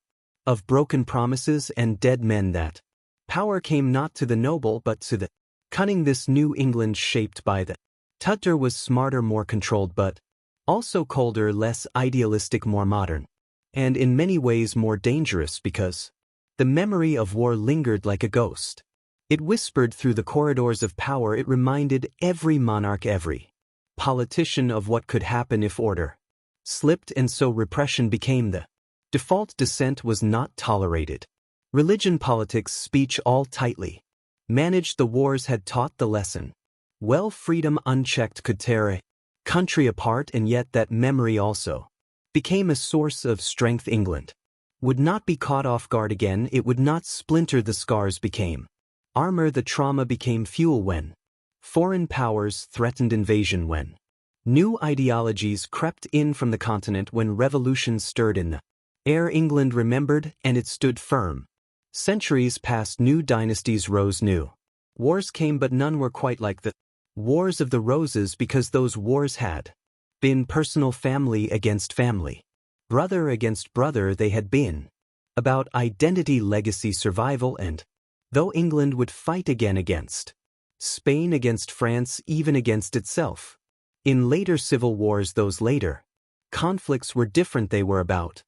of broken promises and dead men, that power came not to the noble but to the cunning. This New England, shaped by the Tudor, was smarter, more controlled, but also colder, less idealistic, more modern, and in many ways more dangerous, because the memory of war lingered like a ghost. It whispered through the corridors of power. It reminded every monarch, every politician, of what could happen if order slipped, and so repression became the default. Dissent was not tolerated. Religion, politics, speech, all tightly managed. The wars had taught the lesson well. Freedom unchecked could tear a country apart, and yet that memory also became a source of strength. England would not be caught off guard again. It would not splinter. The scars became armor. The trauma became fuel when foreign powers threatened invasion, when new ideologies crept in from the continent, when revolutions stirred in the air. England remembered, and it stood firm. Centuries passed, new dynasties rose, new wars came, but none were quite like the Wars of the Roses, because those wars had been personal, family against family, brother against brother. They had been about identity, legacy, survival, and though England would fight again against Spain, against France, even against itself in later civil wars, those later conflicts were different. They were about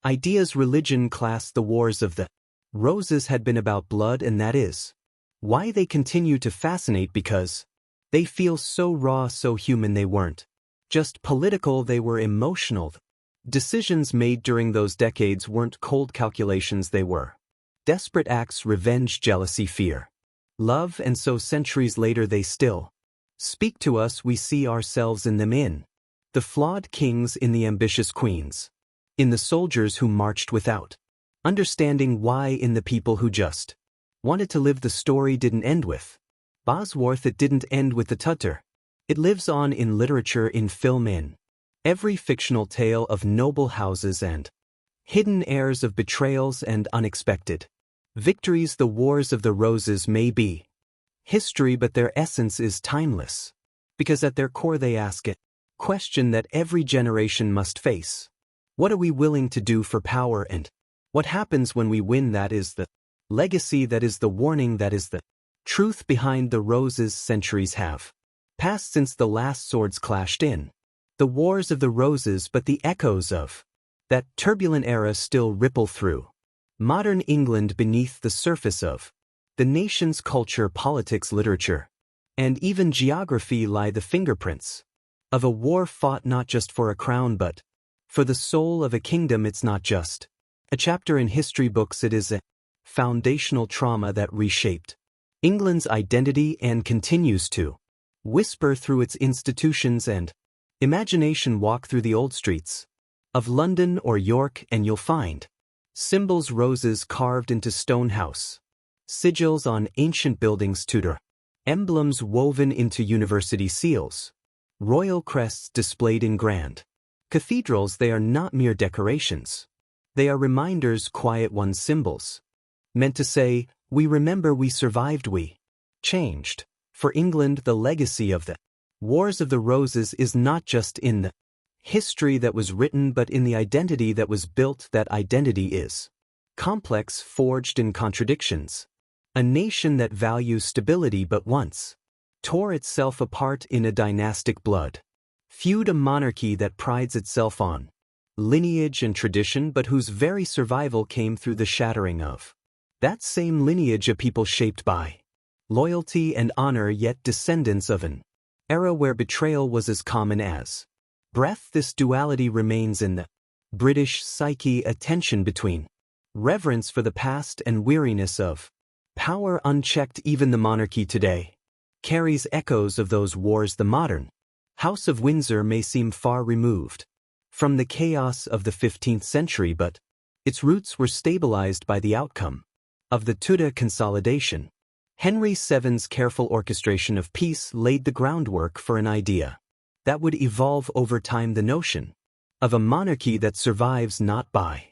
ideas, religion, class. The Wars of the Roses had been about blood, and that is why they continue to fascinate, because they feel so raw, so human. They weren't just political, they were emotional. Decisions made during those decades weren't cold calculations, they were desperate acts, revenge, jealousy, fear, love. And so centuries later they still speak to us. We see ourselves in them, in the flawed kings, in the ambitious queens, in the soldiers who marched without understanding why, in the people who just wanted to live. The story didn't end with Bosworth, it didn't end with the Tudor. It lives on in literature, in film, in every fictional tale of noble houses and hidden heirs, of betrayals and unexpected victories. The Wars of the Roses may be history, but their essence is timeless, because at their core they ask a question that every generation must face. What are we willing to do for power, and what happens when we win? That is the legacy, that is the warning, that is the truth behind the roses. Centuries have passed since the last swords clashed in the Wars of the Roses, but the echoes of that turbulent era still ripple through modern England, beneath the surface of the nation's culture, politics, literature, and even geography lie the fingerprints of a war fought not just for a crown but for the soul of a kingdom. It's not just a chapter in history books, it is a foundational trauma that reshaped England's identity and continues to whisper through its institutions and imagination. Walk through the old streets of London or York and you'll find symbols, roses carved into stone house, sigils on ancient buildings, Tudor emblems woven into university seals, royal crests displayed in grand cathedrals. They are not mere decorations. They are reminders, quiet ones, symbols meant to say, we remember, we survived, we changed. For England, the legacy of the Wars of the Roses is not just in the history that was written but in the identity that was built. That identity is complex, forged in contradictions. A nation that values stability but once tore itself apart in a dynastic blood feud. A monarchy that prides itself on lineage and tradition but whose very survival came through the shattering of that same lineage. A people shaped by loyalty and honor, yet descendants of an era where betrayal was as common as breath. This duality remains in the British psyche a tension between reverence for the past and weariness of power unchecked. Even the monarchy today carries echoes of those wars. The modern House of Windsor may seem far removed from the chaos of the 15th century, but its roots were stabilized by the outcome of the Tudor consolidation. Henry VII's careful orchestration of peace laid the groundwork for an idea that would evolve over time, the notion of a monarchy that survives not by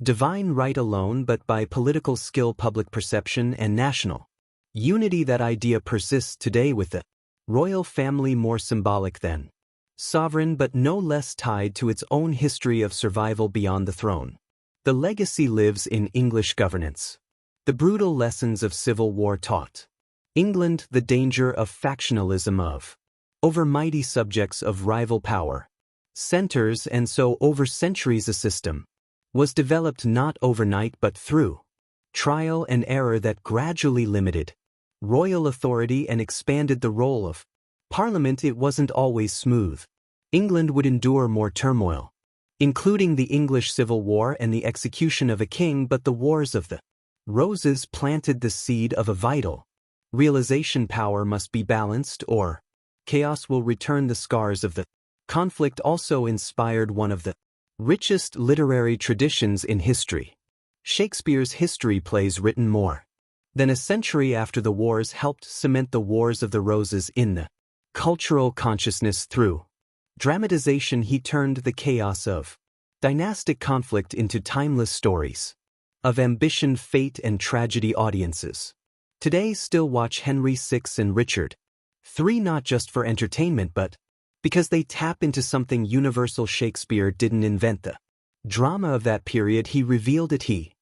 divine right alone but by political skill, public perception, and national unity. That idea persists today, with the royal family more symbolic than sovereign but no less tied to its own history of survival beyond the throne. The legacy lives in English governance. The brutal lessons of civil war taught England the danger of factionalism, of over mighty subjects of rival power centers, and so over centuries a system was developed not overnight but through trial and error that gradually limited royal authority and expanded the role of Parliament. It wasn't always smooth. England would endure more turmoil, including the English Civil War and the execution of a king, but the Wars of the Roses planted the seed of a vital realization: power must be balanced or chaos will return. The scars of the conflict also inspired one of the richest literary traditions in history. Shakespeare's history plays, written more than a century after the wars, helped cement the Wars of the Roses in the cultural consciousness. Through dramatization, he turned the chaos of dynastic conflict into timeless stories of ambition, fate, and tragedy. Audiences today still watch Henry VI and Richard III not just for entertainment but because they tap into something universal. Shakespeare didn't invent the drama of that period, he revealed it. He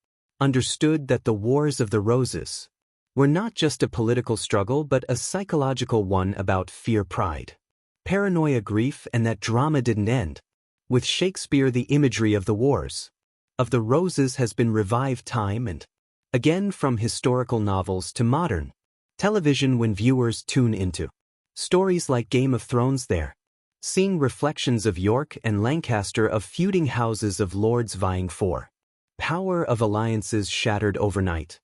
understood that the Wars of the Roses were not just a political struggle but a psychological one about fear, pride, paranoia, grief, and that drama didn't end with Shakespeare. The imagery of the Wars of the Roses has been revived time and again, from historical novels to modern television. When viewers tune into stories like Game of Thrones, they're seeing reflections of York and Lancaster, of feuding houses, of lords vying for power, of alliances shattered overnight.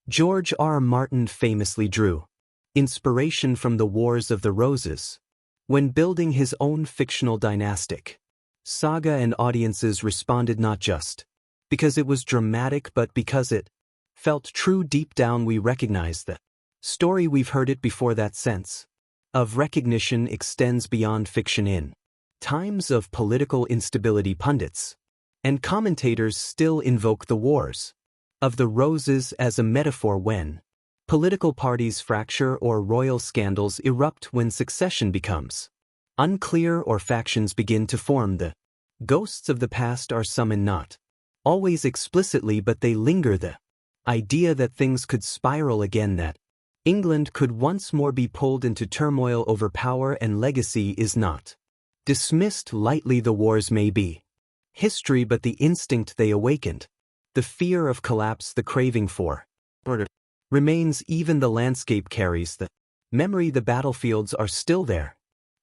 George R. R. Martin famously drew inspiration from the Wars of the Roses when building his own fictional dynastic saga, and audiences responded not just because it was dramatic but because it felt true. Deep down we recognize the story. We've heard it before. That sense of recognition extends beyond fiction. In times of political instability, pundits and commentators still invoke the Wars of the Roses as a metaphor when political parties fracture or royal scandals erupt, when succession becomes unclear or factions begin to form. The ghosts of the past are summoned not always explicitly, but they linger. The idea that things could spiral again, that England could once more be pulled into turmoil over power and legacy, is not dismissed lightly. The wars may be history, but the instinct they awakened, the fear of collapse, the craving for order, remains. Even the landscape carries the memory. The battlefields are still there,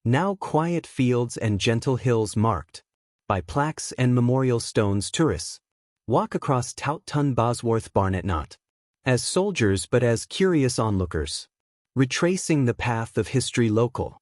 now quiet fields and gentle hills marked by plaques and memorial stones. Tourists walk across Towton, Bosworth, Barnet, not as soldiers but as curious onlookers, retracing the path of history. Local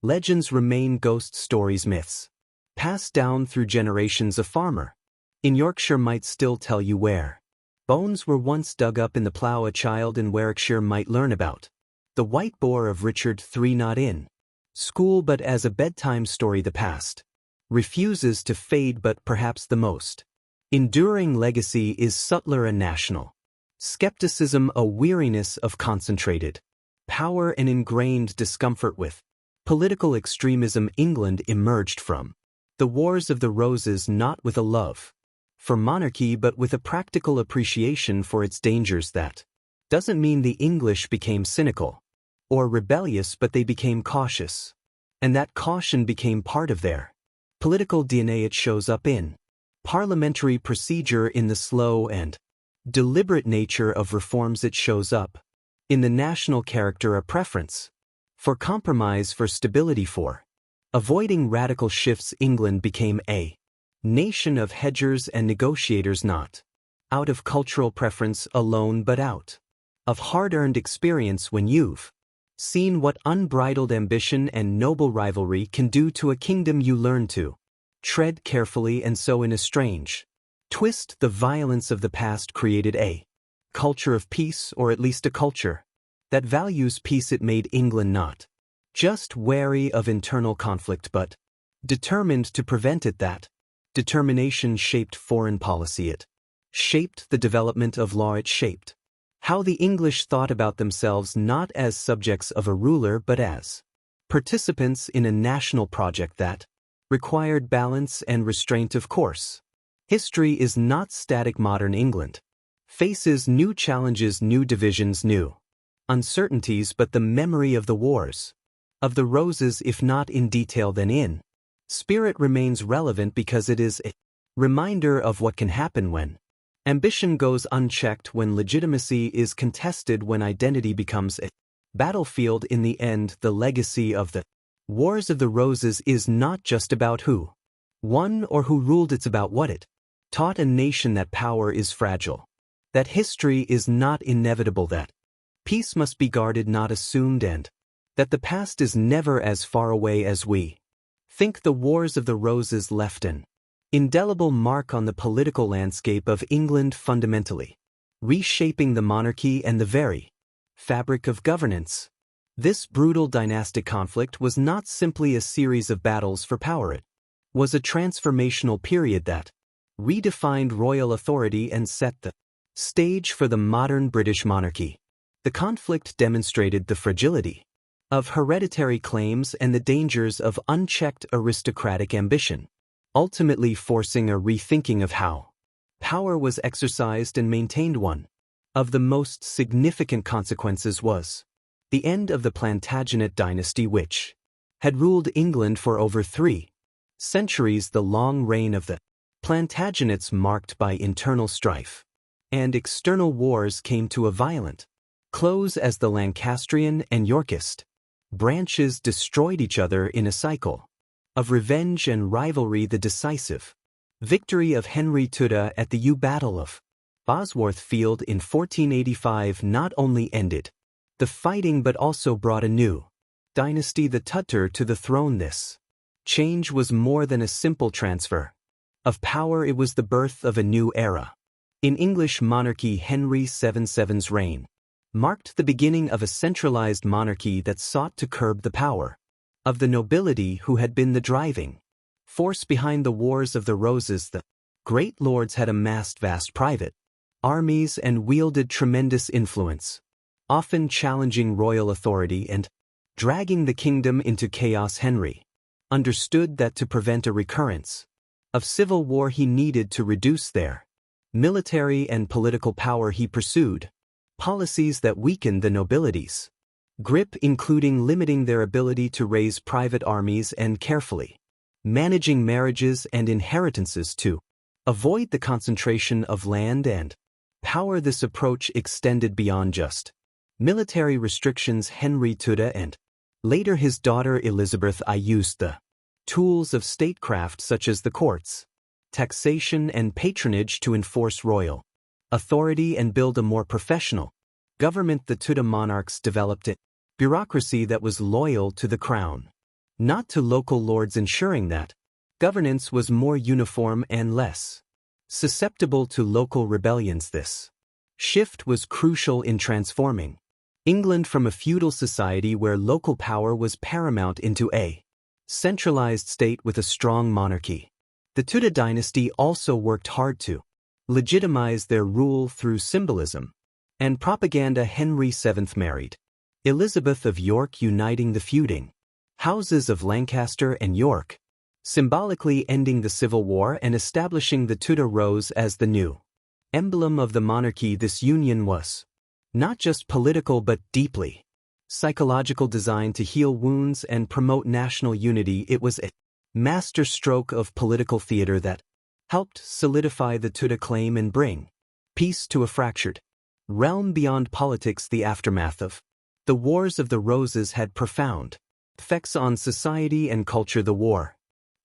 legends remain, ghost stories, myths passed down through generations. A farmer in Yorkshire might still tell you where bones were once dug up in the plough. A child in Warwickshire might learn about the white boar of Richard III, not in school but as a bedtime story. The past refuses to fade, but perhaps the most enduring legacy is subtler: a national skepticism, a weariness of concentrated power, and ingrained discomfort with political extremism. England emerged from the Wars of the Roses not with a love for monarchy but with a practical appreciation for its dangers. That doesn't mean the English became cynical or rebellious, but they became cautious, and that caution became part of their political DNA. It shows up in parliamentary procedure, in the slow and deliberate nature of reforms. It shows up in the national character, a preference for compromise, for stability, for avoiding radical shifts. England became a nation of hedgers and negotiators not out of cultural preference alone but out of hard-earned experience when you've seen what unbridled ambition and noble rivalry can do to a kingdom. You learn to tread carefully, and so in a strange twist the violence of the past created a culture of peace, or at least a culture that values peace. It made England not just wary of internal conflict but determined to prevent it. That determination shaped foreign policy. It shaped the development of law. It shaped how the English thought about themselves, not as subjects of a ruler but as participants in a national project that required balance and restraint. Of course, history is not static. Modern England faces new challenges, new divisions, new uncertainties, but the memory of the Wars of the Roses, if not in detail then in spirit, remains relevant because it is a reminder of what can happen when ambition goes unchecked, when legitimacy is contested, when identity becomes a battlefield. In the end, the legacy of the Wars of the Roses is not just about who won or who ruled. It's about what it taught a nation: that power is fragile, that history is not inevitable, that peace must be guarded, not assumed, and that the past is never as far away as we think. The Wars of the Roses left an indelible mark on the political landscape of England, fundamentally reshaping the monarchy and the very fabric of governance. This brutal dynastic conflict was not simply a series of battles for power. It was a transformational period that redefined royal authority and set the stage for the modern British monarchy. The conflict demonstrated the fragility of hereditary claims and the dangers of unchecked aristocratic ambition, ultimately forcing a rethinking of how power was exercised and maintained. One of the most significant consequences was the end of the Plantagenet dynasty, which had ruled England for over 3 centuries. The long reign of the Plantagenets, marked by internal strife and external wars, came to a violent close as the Lancastrian and Yorkist branches destroyed each other in a cycle of revenge and rivalry. The decisive victory of Henry Tudor at the Battle of Bosworth Field in 1485 not only ended the fighting but also brought a new dynasty, the Tudor, to the throne. This change was more than a simple transfer of power. It was the birth of a new era in English monarchy. Henry VII's reign marked the beginning of a centralized monarchy that sought to curb the power of the nobility, who had been the driving force behind the Wars of the Roses. The great lords had amassed vast private armies and wielded tremendous influence, often challenging royal authority and dragging the kingdom into chaos. Henry understood that to prevent a recurrence of civil war he needed to reduce their military and political power. He pursued policies that weakened the nobility's grip, including limiting their ability to raise private armies and carefully managing marriages and inheritances to avoid the concentration of land and power. This approach extended beyond just military restrictions. Henry Tudor and later his daughter Elizabeth I used the tools of statecraft such as the courts, taxation, and patronage to enforce royal authority and build a more professional government. The Tudor monarchs developed a bureaucracy that was loyal to the crown, not to local lords, ensuring that governance was more uniform and less susceptible to local rebellions. This shift was crucial in transforming England from a feudal society where local power was paramount into a centralized state with a strong monarchy. The Tudor dynasty also worked hard to legitimize their rule through symbolism and propaganda. Henry VII married Elizabeth of York, uniting the feuding houses of Lancaster and York, symbolically ending the Civil War and establishing the Tudor rose as the new emblem of the monarchy. This union was not just political but deeply psychological, designed to heal wounds and promote national unity. It was a masterstroke of political theater that helped solidify the Tudor claim and bring peace to a fractured realm beyond politics. The aftermath of the Wars of the Roses had profound effects on society and culture. The war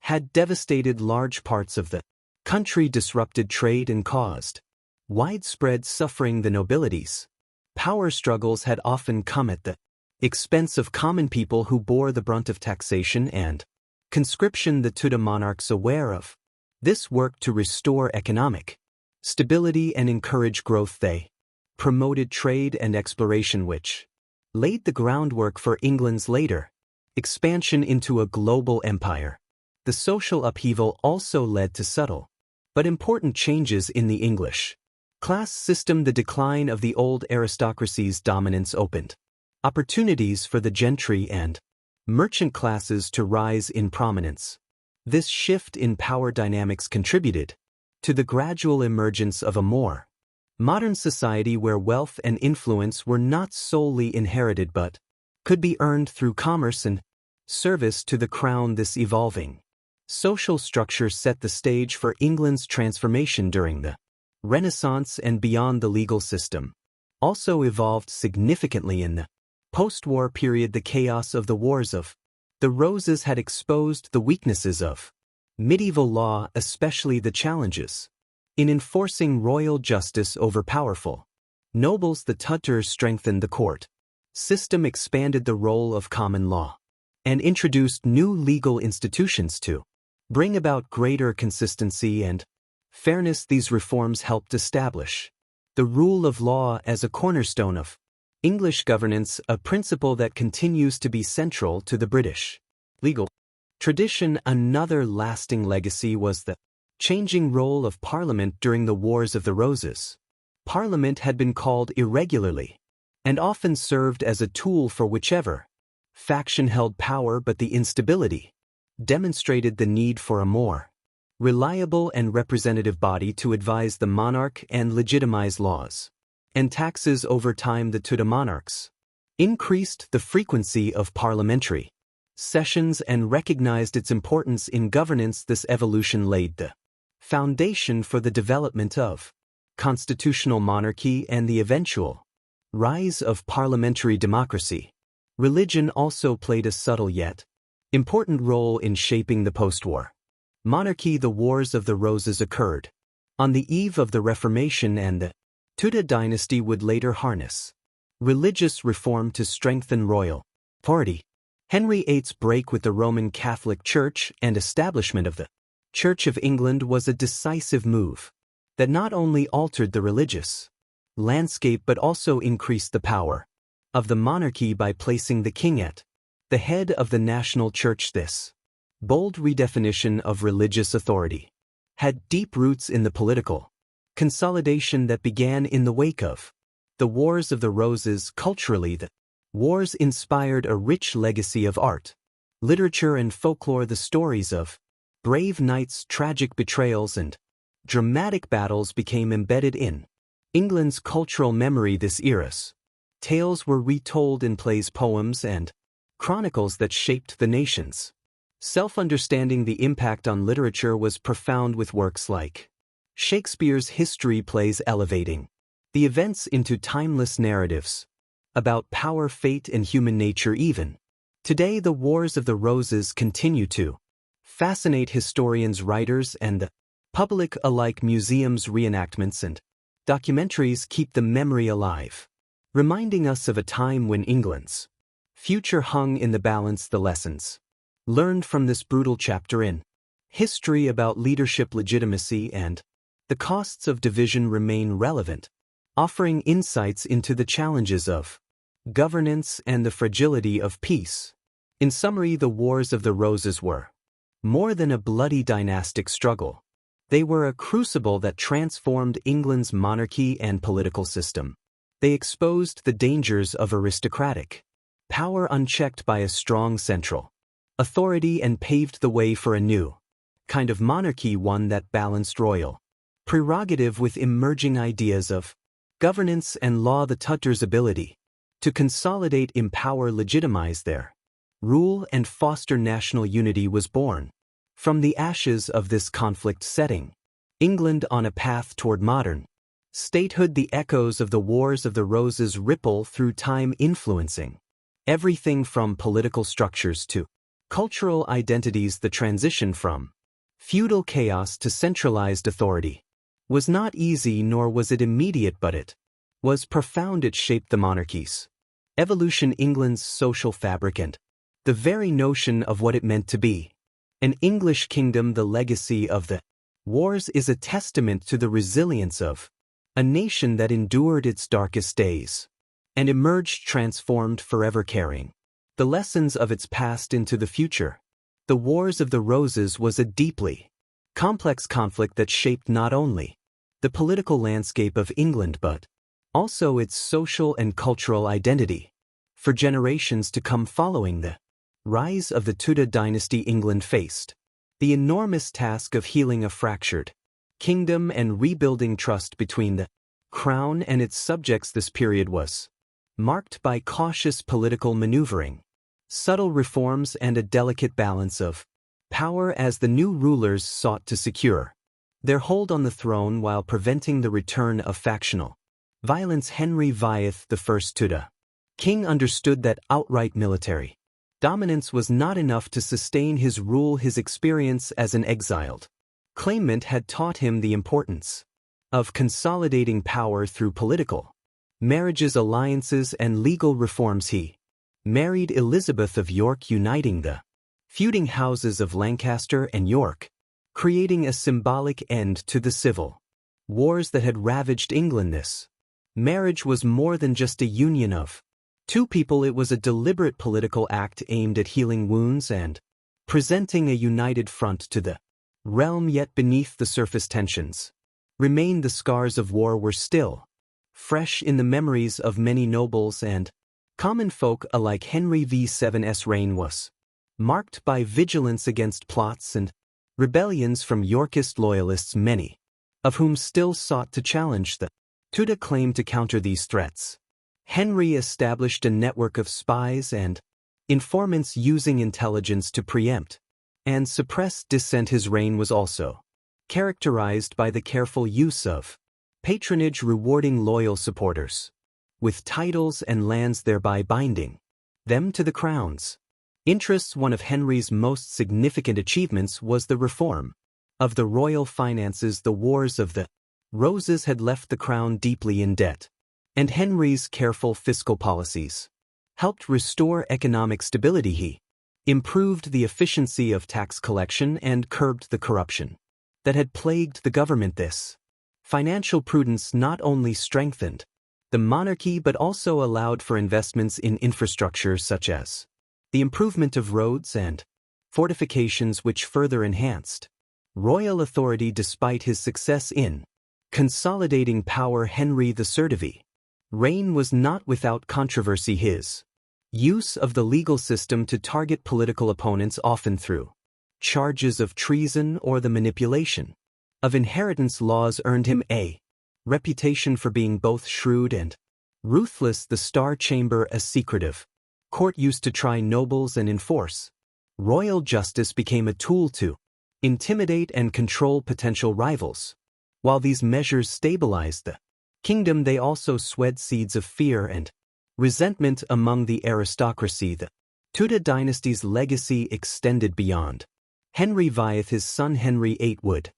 had devastated large parts of the country disrupted trade and caused widespread suffering the nobilities. Power struggles had often come at the expense of common people who bore the brunt of taxation and conscription. The Tudor monarchs, aware of this, worked to restore economic stability and encourage growth. They promoted trade and exploration, which laid the groundwork for England's later expansion into a global empire. The social upheaval also led to subtle but important changes in the English class system. The decline of the old aristocracy's dominance opened opportunities for the gentry and merchant classes to rise in prominence. This shift in power dynamics contributed to the gradual emergence of a more modern society where wealth and influence were not solely inherited but could be earned through commerce and service to the crown. This evolving social structure set the stage for England's transformation during the Renaissance and beyond. The legal system also evolved significantly in the post-war period. The chaos of the Wars of the Roses had exposed the weaknesses of medieval law, especially the challenges in enforcing royal justice over powerful nobles. The Tudors strengthened the court system, expanded the role of common law, and introduced new legal institutions to bring about greater consistency and fairness. These reforms helped establish the rule of law as a cornerstone of English governance, a principle that continues to be central to the British legal tradition. Another lasting legacy was the changing role of Parliament during the Wars of the Roses. Parliament had been called irregularly and often served as a tool for whichever faction held power, but the instability demonstrated the need for a more reliable and representative body to advise the monarch and legitimize laws and taxes. Over time, the Tudor monarchs increased the frequency of parliamentary sessions and recognized its importance in governance. This evolution laid the foundation for the development of constitutional monarchy and the eventual rise of parliamentary democracy. Religion also played a subtle yet important role in shaping the post-war monarchy. The Wars of the Roses occurred on the eve of the Reformation, and the Tudor dynasty would later harness religious reform to strengthen royal authority. Henry VIII's break with the Roman Catholic Church and establishment of the Church of England was a decisive move that not only altered the religious landscape but also increased the power of the monarchy by placing the king at the head of the national church. This bold redefinition of religious authority had deep roots in the political consolidation that began in the wake of the Wars of the Roses. Culturally, the wars inspired a rich legacy of art, literature, and folklore. The stories of brave knights, tragic betrayals, and dramatic battles became embedded in England's cultural memory. This era's tales were retold in plays, poems, and chronicles that shaped the nation's self-understanding. The impact on literature was profound, with works like Shakespeare's history plays elevating the events into timeless narratives about power, fate, and human nature. Even today, the Wars of the Roses continue to fascinate historians, writers, and the public alike. Museums, reenactments, and documentaries keep the memory alive, reminding us of a time when England's future hung in the balance. The lessons learned from this brutal chapter in history about leadership, legitimacy, and the costs of division remain relevant, offering insights into the challenges of governance and the fragility of peace. In summary, the Wars of the Roses were more than a bloody dynastic struggle. They were a crucible that transformed England's monarchy and political system. They exposed the dangers of aristocratic power unchecked by a strong central authority and paved the way for a new kind of monarchy, one that balanced royal prerogative with emerging ideas of governance and law. The Tudors' ability to consolidate, empower, legitimize their rule, and foster national unity was born from the ashes of this conflict, setting England on a path toward modern statehood. The echoes of the Wars of the Roses ripple through time, influencing everything from political structures to cultural identities. The transition from feudal chaos to centralized authority, was not easy nor was it immediate, but it was profound. It shaped the monarchies, evolution, England's social fabric, and the very notion of what it meant to be an English kingdom. The legacy of the wars is a testament to the resilience of a nation that endured its darkest days and emerged transformed, forever carrying the lessons of its past into the future. The Wars of the Roses was a deeply complex conflict that shaped not only the political landscape of England but also its social and cultural identity for generations to come. Following the rise of the Tudor dynasty, England faced the enormous task of healing a fractured kingdom and rebuilding trust between the crown and its subjects. This period was marked by cautious political maneuvering, subtle reforms, and a delicate balance of power as the new rulers sought to secure their hold on the throne while preventing the return of factional violence. Henry VIII, the first Tudor king, understood that outright military dominance was not enough to sustain his rule. His experience as an exiled claimant had taught him the importance of consolidating power through political marriages, alliances, and legal reforms. He married Elizabeth of York, uniting the feuding houses of Lancaster and York, creating a symbolic end to the civil wars that had ravaged England. This marriage was more than just a union of two people. It was a deliberate political act aimed at healing wounds and presenting a united front to the realm. Yet beneath the surface tensions remained. The scars of war were still fresh in the memories of many nobles and common folk alike. Henry VII's reign was marked by vigilance against plots and rebellions from Yorkist loyalists, many of whom still sought to challenge the Tudor claim. To counter these threats, Henry established a network of spies and informants, using intelligence to preempt and suppress dissent. His reign was also characterized by the careful use of patronage, rewarding loyal supporters with titles and lands, thereby binding them to the crown's interests. One of Henry's most significant achievements was the reform of the royal finances. The Wars of the Roses had left the crown deeply in debt, and Henry's careful fiscal policies helped restore economic stability. He improved the efficiency of tax collection and curbed the corruption that had plagued the government. This financial prudence not only strengthened the monarchy but also allowed for investments in infrastructure such as the improvement of roads and fortifications, which further enhanced royal authority. Despite his success in consolidating power, Henry III's reign was not without controversy. His use of the legal system to target political opponents, often through charges of treason or the manipulation of inheritance laws, earned him a reputation for being both shrewd and ruthless. The Star Chamber, a secretive court used to try nobles and enforce royal justice, became a tool to intimidate and control potential rivals. While these measures stabilized the kingdom, they also sowed seeds of fear and resentment among the aristocracy. The Tudor dynasty's legacy extended beyond Henry VIII. His son Henry VIII would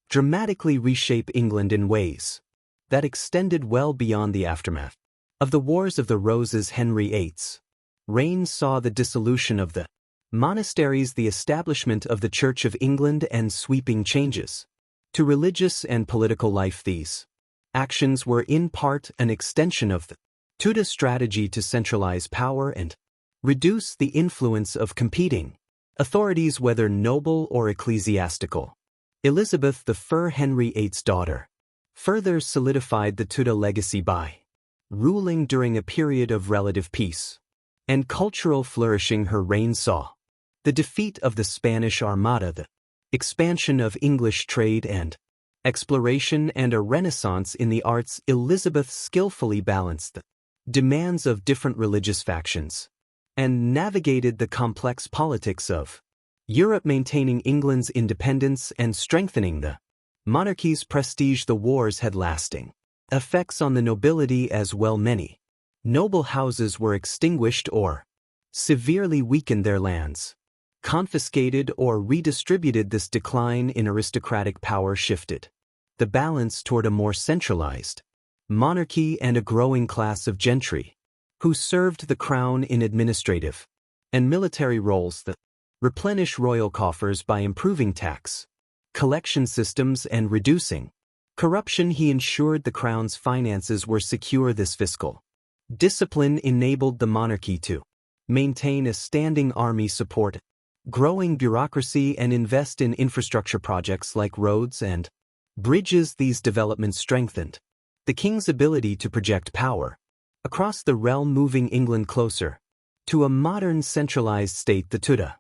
dramatically reshape England in ways that extended well beyond the aftermath of the Wars of the Roses. Henry VIII's reign saw the dissolution of the monasteries, the establishment of the Church of England, and sweeping changes to religious and political life. These actions were in part an extension of the Tudor strategy to centralize power and reduce the influence of competing authorities, whether noble or ecclesiastical. Elizabeth I, Henry VIII's daughter, further solidified the Tudor legacy by ruling during a period of relative peace and cultural flourishing. Her reign saw the defeat of the Spanish Armada, the expansion of English trade and exploration, and a renaissance in the arts. Elizabeth skillfully balanced the demands of different religious factions and navigated the complex politics of Europe, maintaining England's independence and strengthening the monarchy's prestige. The wars had lasting effects on the nobility as well. Many noble houses were extinguished or severely weakened, their lands confiscated or redistributed. This decline in aristocratic power shifted the balance toward a more centralized monarchy and a growing class of gentry, who served the crown in administrative and military roles that replenish royal coffers by improving tax collection systems and reducing corruption. He ensured the crown's finances were secure. This fiscal discipline enabled the monarchy to maintain a standing army, support growing bureaucracy, and invest in infrastructure projects like roads and bridges. These developments strengthened the king's ability to project power across the realm, moving England closer to a modern centralized state. The Tudor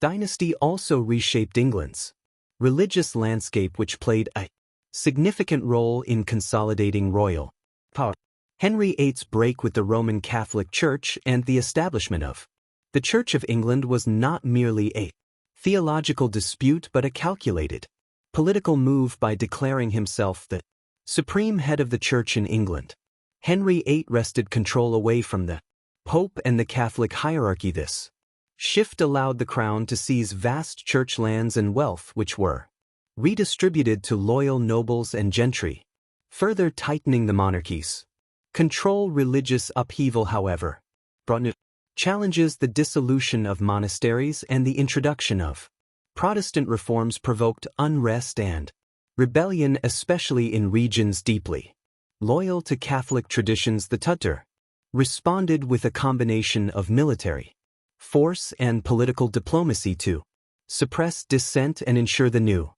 dynasty also reshaped England's religious landscape, which played a significant role in consolidating royal power. Henry VIII's break with the Roman Catholic Church and the establishment of the Church of England was not merely a theological dispute but a calculated political move. By declaring himself the supreme head of the Church in England, Henry VIII wrested control away from the Pope and the Catholic hierarchy. This shift allowed the crown to seize vast church lands and wealth, which were redistributed to loyal nobles and gentry, further tightening the monarchy's control. Religious upheaval, however, brought new challenges. The dissolution of monasteries and the introduction of Protestant reforms provoked unrest and rebellion, especially in regions deeply loyal to Catholic traditions. The Tudor responded with a combination of military force and political diplomacy to suppress dissent and ensure the new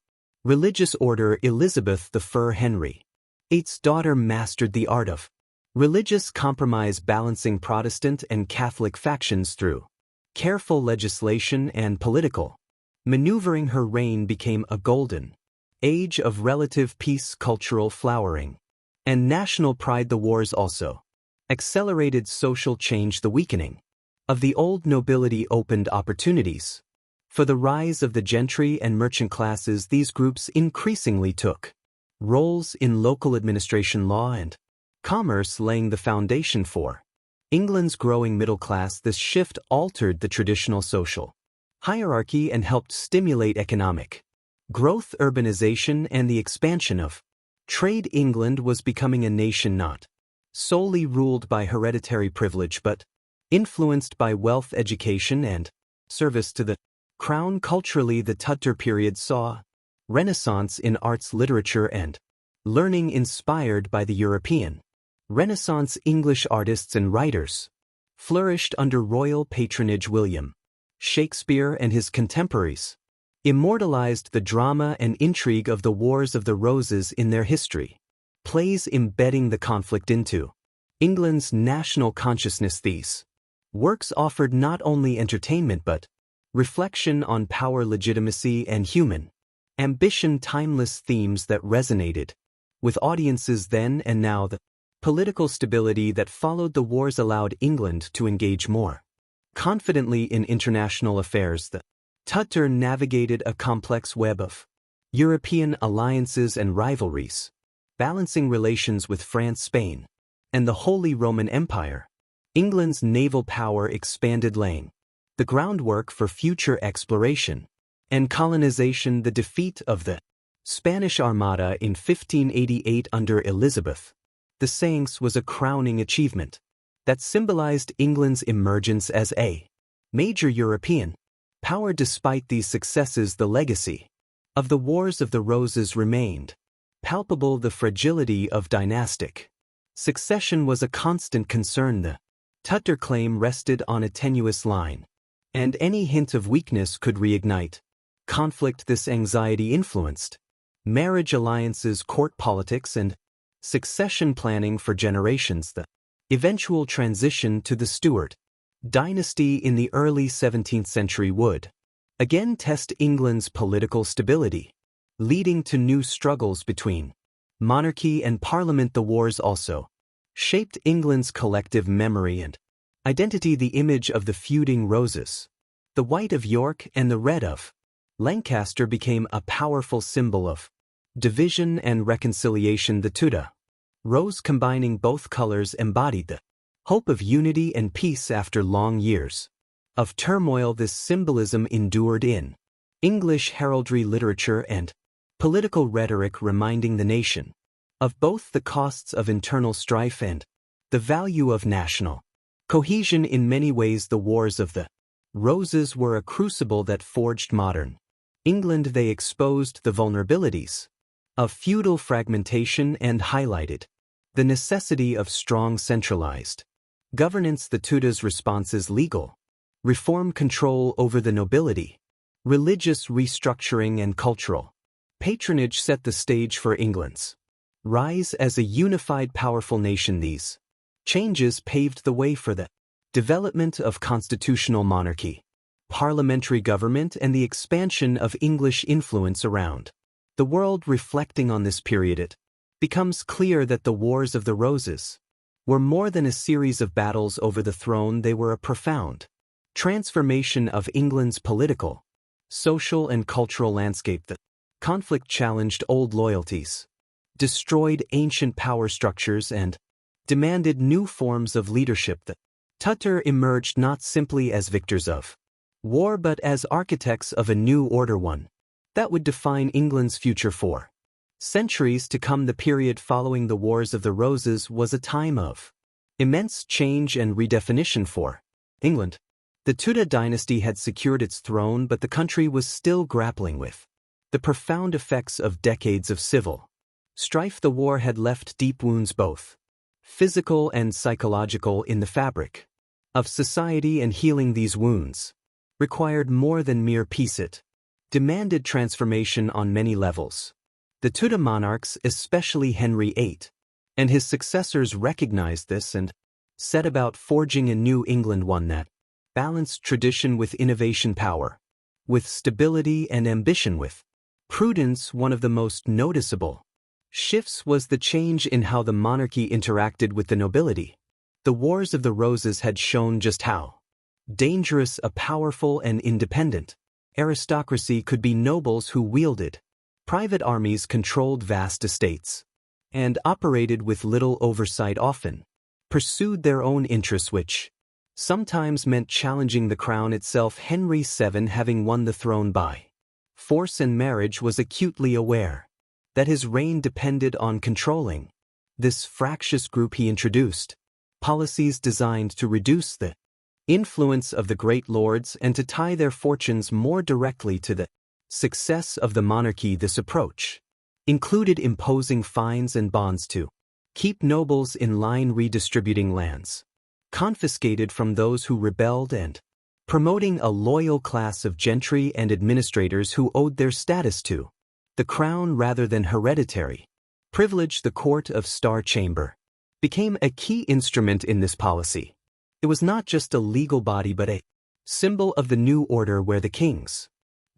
religious order. Elizabeth I, Henry VIII's daughter, mastered the art of religious compromise, balancing Protestant and Catholic factions through careful legislation and political maneuvering. Her reign became a golden age of relative peace, cultural flowering, and national pride. The wars also accelerated social change. The weakening of the old nobility opened opportunities for the rise of the gentry and merchant classes. These groups increasingly took roles in local administration, law, and commerce, laying the foundation for England's growing middle class. This shift altered the traditional social hierarchy and helped stimulate economic growth, urbanization, and the expansion of trade. England was becoming a nation not solely ruled by hereditary privilege but influenced by wealth, education, and service to the crown. Culturally, the Tudor period saw Renaissance in arts, literature, and learning, inspired by the European Renaissance. English artists and writers flourished under royal patronage. William Shakespeare and his contemporaries immortalized the drama and intrigue of the Wars of the Roses in their history plays, embedding the conflict into England's national consciousness. These works offered not only entertainment but reflection on power, legitimacy, and human ambition, timeless themes that resonated with audiences then and now. The political stability that followed the wars allowed England to engage more confidently in international affairs. The Tudor navigated a complex web of European alliances and rivalries, balancing relations with France, Spain, and the Holy Roman Empire. England's naval power expanded, laying the groundwork for future exploration and colonization. The defeat of the Spanish Armada in 1588 under Elizabeth II was a crowning achievement that symbolized England's emergence as a major European power. Despite these successes, the legacy of the Wars of the Roses remained palpable. The fragility of dynastic succession was a constant concern. The Tudor claim rested on a tenuous line, and any hint of weakness could reignite conflict. This anxiety influenced marriage alliances, court politics, and succession planning for generations. The eventual transition to the Stuart dynasty in the early 17th century would again test England's political stability, leading to new struggles between monarchy and parliament. The wars also shaped England's collective memory and identity. The image of the feuding roses, the white of York and the red of Lancaster, became a powerful symbol of division and reconciliation. The Tudor rose, combining both colors, embodied the hope of unity and peace after long years of turmoil this symbolism endured in English heraldry literature and political rhetoric, reminding the nation of both the costs of internal strife and the value of national cohesion. In many ways, the Wars of the Roses were a crucible that forged modern England. They exposed the vulnerabilities of feudal fragmentation and highlighted the necessity of strong centralized governance. The Tudors' responses: legal reform, control over the nobility, religious restructuring, and cultural patronage set the stage for England's rise as a unified, powerful nation. These changes paved the way for the development of constitutional monarchy, parliamentary government, and the expansion of English influence around the world. Reflecting on this period, it becomes clear that the Wars of the Roses were more than a series of battles over the throne. They were a profound transformation of England's political, social, and cultural landscape. The conflict challenged old loyalties, destroyed ancient power structures, and demanded new forms of leadership. The Tudors emerged not simply as victors of war but as architects of a new order, one that would define England's future for centuries to come. The period following the Wars of the Roses was a time of immense change and redefinition for England. The Tudor dynasty had secured its throne, but the country was still grappling with the profound effects of decades of civil strife. The war had left deep wounds, both physical and psychological, in the fabric of society, and healing these wounds required more than mere peace. It demanded transformation on many levels. The Tudor monarchs, especially Henry VIII and his successors, recognized this and set about forging a new England, one that balanced tradition with innovation, power with stability, and ambition with prudence. One of the most noticeable shifts was the change in how the monarchy interacted with the nobility. The Wars of the Roses had shown just how dangerous a powerful and independent aristocracy could be. Nobles who wielded private armies, controlled vast estates, and operated with little oversight often pursued their own interests, which sometimes meant challenging the crown itself. Henry VII, having won the throne by force and marriage, was acutely aware that his reign depended on controlling this fractious group. He introduced policies designed to reduce the influence of the great lords and to tie their fortunes more directly to the success of the monarchy. This approach included imposing fines and bonds to keep nobles in line, redistributing lands confiscated from those who rebelled, and promoting a loyal class of gentry and administrators who owed their status to the crown rather than hereditary privilege. The Court of Star Chamber became a key instrument in this policy. It was not just a legal body but a symbol of the new order where the king's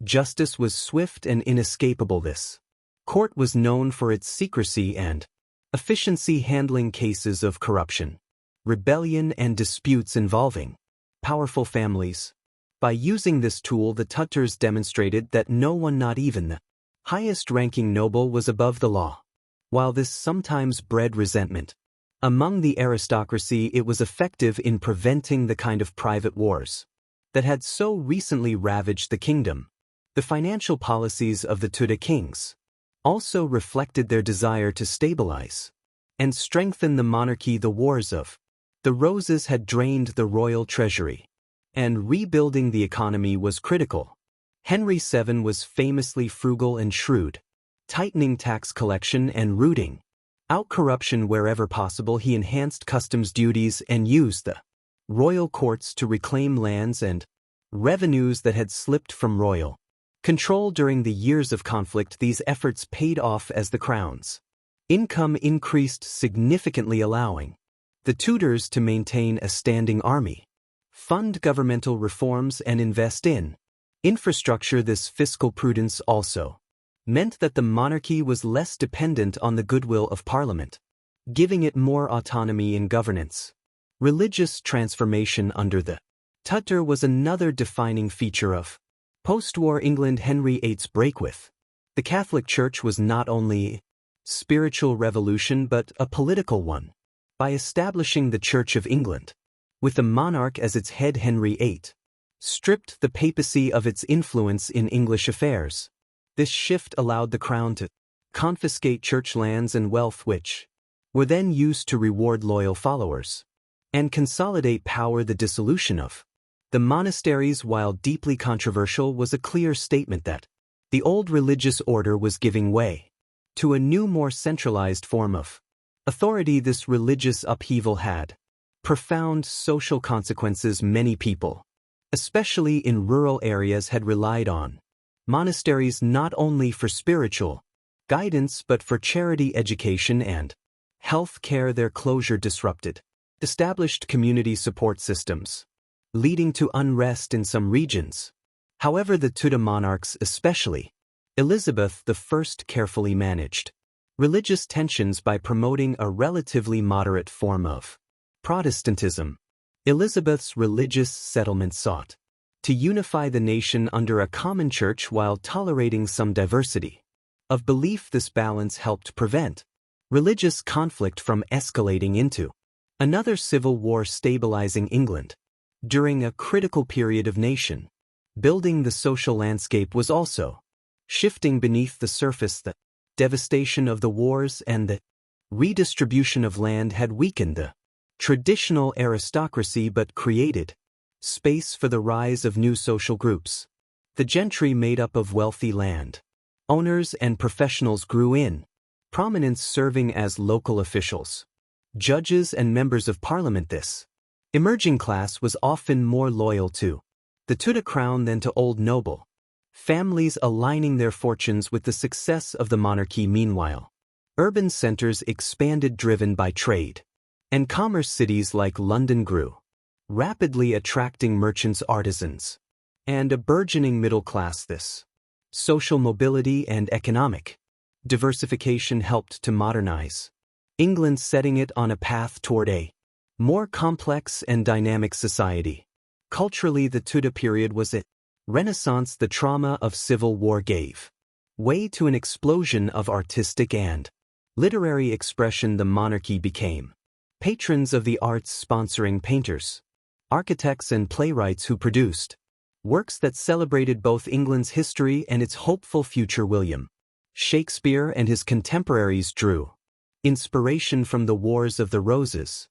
justice was swift and inescapable. This court was known for its secrecy and efficiency, handling cases of corruption, rebellion, and disputes involving powerful families. By using this tool, the Tudors demonstrated that no one, not even the highest-ranking noble, was above the law. While this sometimes bred resentment among the aristocracy, it was effective in preventing the kind of private wars that had so recently ravaged the kingdom. The financial policies of the Tudor kings also reflected their desire to stabilize and strengthen the monarchy. The Wars of the Roses had drained the royal treasury, and rebuilding the economy was critical. Henry VII was famously frugal and shrewd, tightening tax collection and rooting out corruption wherever possible. He enhanced customs duties and used the royal courts to reclaim lands and revenues that had slipped from royal control during the years of conflict. These efforts paid off as the crown's income increased significantly, allowing the Tudors to maintain a standing army, fund governmental reforms, and invest in infrastructure. This fiscal prudence also meant that the monarchy was less dependent on the goodwill of Parliament, giving it more autonomy in governance. Religious transformation under the Tudor was another defining feature of post-war England. Henry VIII's break with the Catholic Church was not only a spiritual revolution but a political one. By establishing the Church of England with the monarch as its head, Henry VIII stripped the papacy of its influence in English affairs. This shift allowed the crown to confiscate church lands and wealth which were then used to reward loyal followers and consolidate power. The dissolution of the monasteries, while deeply controversial, was a clear statement that the old religious order was giving way to a new, more centralized form of authority. This religious upheaval had profound social consequences. Many people, especially in rural areas, had relied on monasteries not only for spiritual guidance but for charity, education, and health care. Their closure disrupted established community support systems, leading to unrest in some regions. However, the Tudor monarchs, especially Elizabeth I, carefully managed religious tensions by promoting a relatively moderate form of Protestantism. Elizabeth's religious settlement sought to unify the nation under a common church while tolerating some diversity of belief. This balance helped prevent religious conflict from escalating into another civil war, stabilizing England during a critical period of nation building. The social landscape was also shifting beneath the surface. The devastation of the wars and the redistribution of land had weakened the traditional aristocracy but created space for the rise of new social groups. The gentry, made up of wealthy land owners and professionals, grew in prominence, serving as local officials, judges, and members of parliament. This emerging class was often more loyal to the Tudor crown than to old noble families, aligning their fortunes with the success of the monarchy. Meanwhile, urban centers expanded, driven by trade and commerce. Cities like London grew rapidly, attracting merchants, artisans, and a burgeoning middle class. This social mobility and economic diversification helped to modernize England, setting it on a path toward a more complex and dynamic society. Culturally, the Tudor period was a renaissance. The trauma of civil war gave way to an explosion of artistic and literary expression. The monarchy became patrons of the arts, sponsoring painters, architects, and playwrights who produced works that celebrated both England's history and its hopeful future. William Shakespeare and his contemporaries drew inspiration from the Wars of the Roses,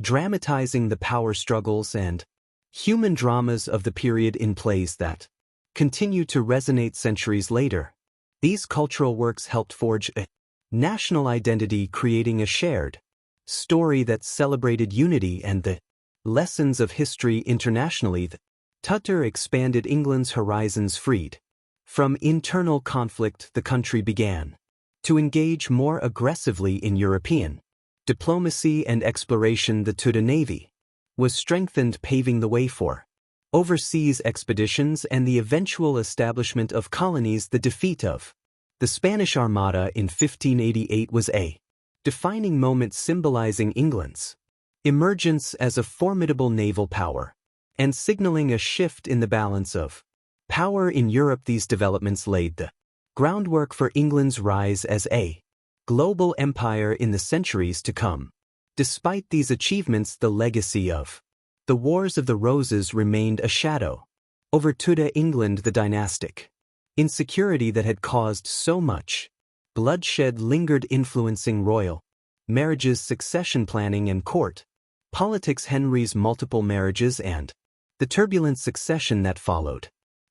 dramatizing the power struggles and human dramas of the period in plays that continue to resonate centuries later. These cultural works helped forge a national identity, creating a shared story that celebrated unity and the lessons of history. Internationally, the Tudor expanded England's horizons. Freed from internal conflict, the country began to engage more aggressively in European diplomacy and exploration. The Tudor navy was strengthened, paving the way for overseas expeditions and the eventual establishment of colonies. The defeat of the Spanish Armada in 1588 was a defining moment, symbolizing England's emergence as a formidable naval power and signaling a shift in the balance of power in Europe. These developments laid the groundwork for England's rise as a global empire in the centuries to come. Despite these achievements, the legacy of the Wars of the Roses remained a shadow over Tudor England. The dynastic insecurity that had caused so much bloodshed lingered, influencing royal marriages, succession planning, and court politics. Henry's multiple marriages and the turbulent succession that followed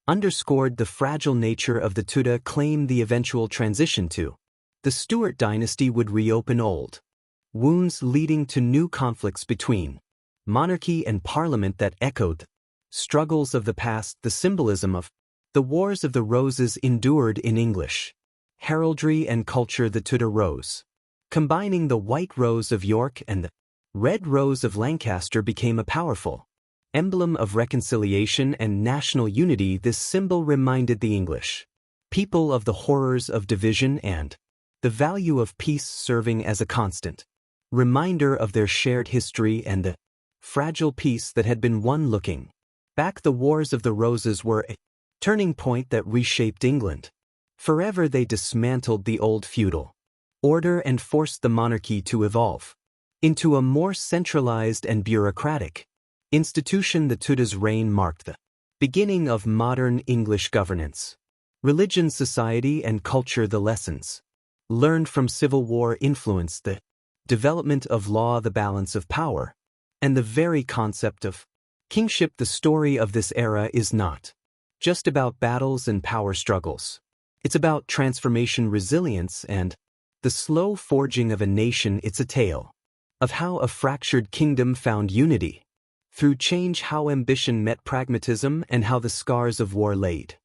underscored the fragile nature of the Tudor claim. The eventual transition to the Stuart dynasty would reopen old wounds, leading to new conflicts between monarchy and parliament that echoed the struggles of the past. The symbolism of the Wars of the Roses endured in English heraldry and culture. The Tudor rose, combining the white rose of York and the red rose of Lancaster, became a powerful emblem of reconciliation and national unity. This symbol reminded the English people of the horrors of division and the value of peace, serving as a constant reminder of their shared history and the fragile peace that had been won. Looking back, the Wars of the Roses were a turning point that reshaped England forever. They dismantled the old feudal order and forced the monarchy to evolve into a more centralized and bureaucratic institution. The Tudors' reign marked the Beginning of modern English governance. Religion, society, and culture. The lessons learned from Civil War influenced the development of law, the balance of power, and the very concept of kingship. The story of this era is not just about battles and power struggles. It's about transformation, resilience, and the slow forging of a nation. It's a tale of how a fractured kingdom found unity through change, how ambition met pragmatism, and how the scars of war laid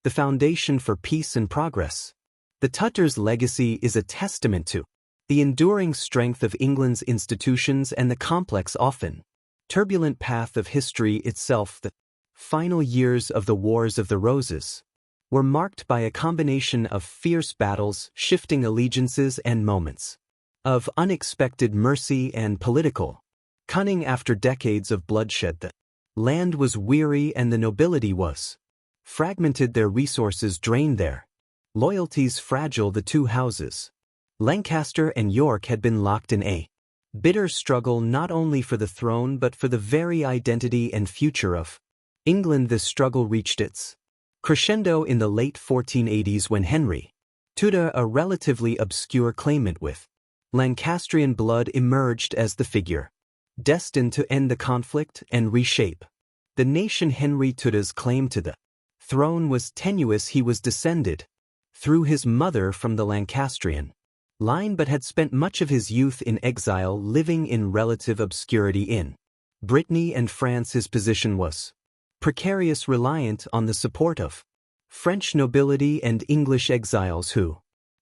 the foundation for peace and progress. The Tutors' legacy is a testament to the enduring strength of England's institutions and the complex, often turbulent path of history itself. The final years of the Wars of the Roses were marked by a combination of fierce battles, shifting allegiances, and moments of unexpected mercy and political cunning. After decades of bloodshed, the land was weary and the nobility was fragmented, their resources drained, their loyalties fragile. The two houses, Lancaster and York, had been locked in a bitter struggle not only for the throne but for the very identity and future of England. This struggle reached its crescendo in the late 1480s when Henry Tudor, a relatively obscure claimant with Lancastrian blood, emerged as the figure destined to end the conflict and reshape the nation. Henry Tudor's claim to the throne was tenuous. He was descended through his mother from the Lancastrian line but had spent much of his youth in exile, living in relative obscurity in Brittany and France. His position was precarious, reliant on the support of French nobility and English exiles who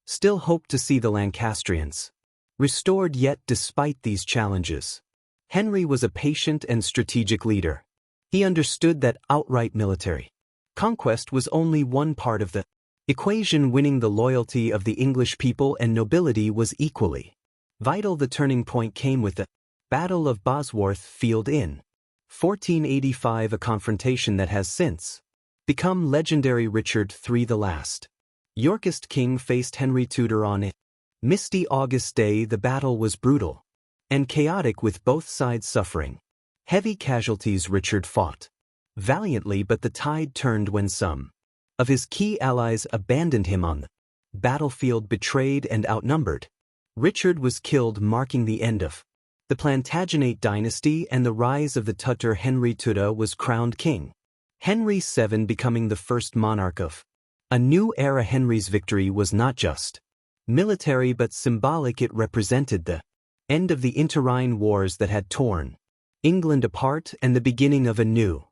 still hoped to see the Lancastrians restored. Yet, despite these challenges, Henry was a patient and strategic leader. He understood that outright military conquest was only one part of the equation. Winning the loyalty of the English people and nobility was equally vital. The turning point came with the Battle of Bosworth Field in 1485, a confrontation that has since become legendary. Richard III, the last Yorkist king, faced Henry Tudor on a misty August day. The battle was brutal and chaotic, with both sides suffering heavy casualties. Richard fought valiantly, but the tide turned when some of his key allies abandoned him on the battlefield. Betrayed and outnumbered, Richard was killed, marking the end of the Plantagenet dynasty and the rise of the Tutor. Henry Tudor was crowned king, Henry VII becoming the first monarch of a new era. Henry's victory was not just military but symbolic. It represented the end of the interrine wars that had torn England apart and the beginning of a new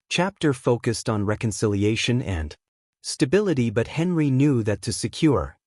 chapter focused on reconciliation and stability. But Henry knew that to secure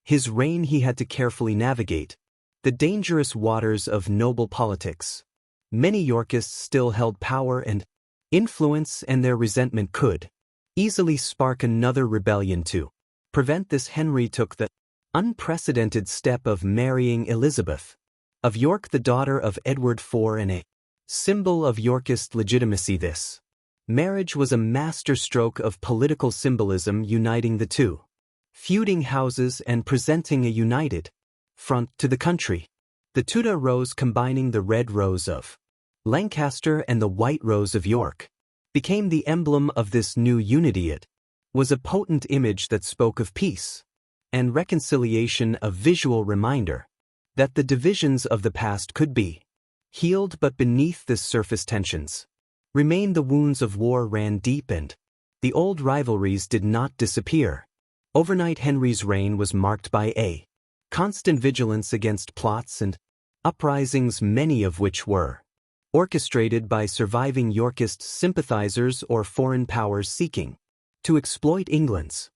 his reign he had to carefully navigate the dangerous waters of noble politics. Many Yorkists still held power and influence, and their resentment could easily spark another rebellion. To prevent this, Henry took the unprecedented step of marrying Elizabeth of York, the daughter of Edward IV and a symbol of Yorkist legitimacy. This marriage was a masterstroke of political symbolism, uniting the two feuding houses and presenting a united front to the country. The Tudor rose, combining the red rose of Lancaster and the white rose of York, became the emblem of this new unity. It was a potent image that spoke of peace and reconciliation, a visual reminder that the divisions of the past could be healed. But beneath this surface tensions remained. The wounds of war ran deep and the old rivalries did not disappear. Overnight, Henry's reign was marked by a constant vigilance against plots and uprisings, many of which were orchestrated by surviving Yorkist sympathizers or foreign powers seeking to exploit England's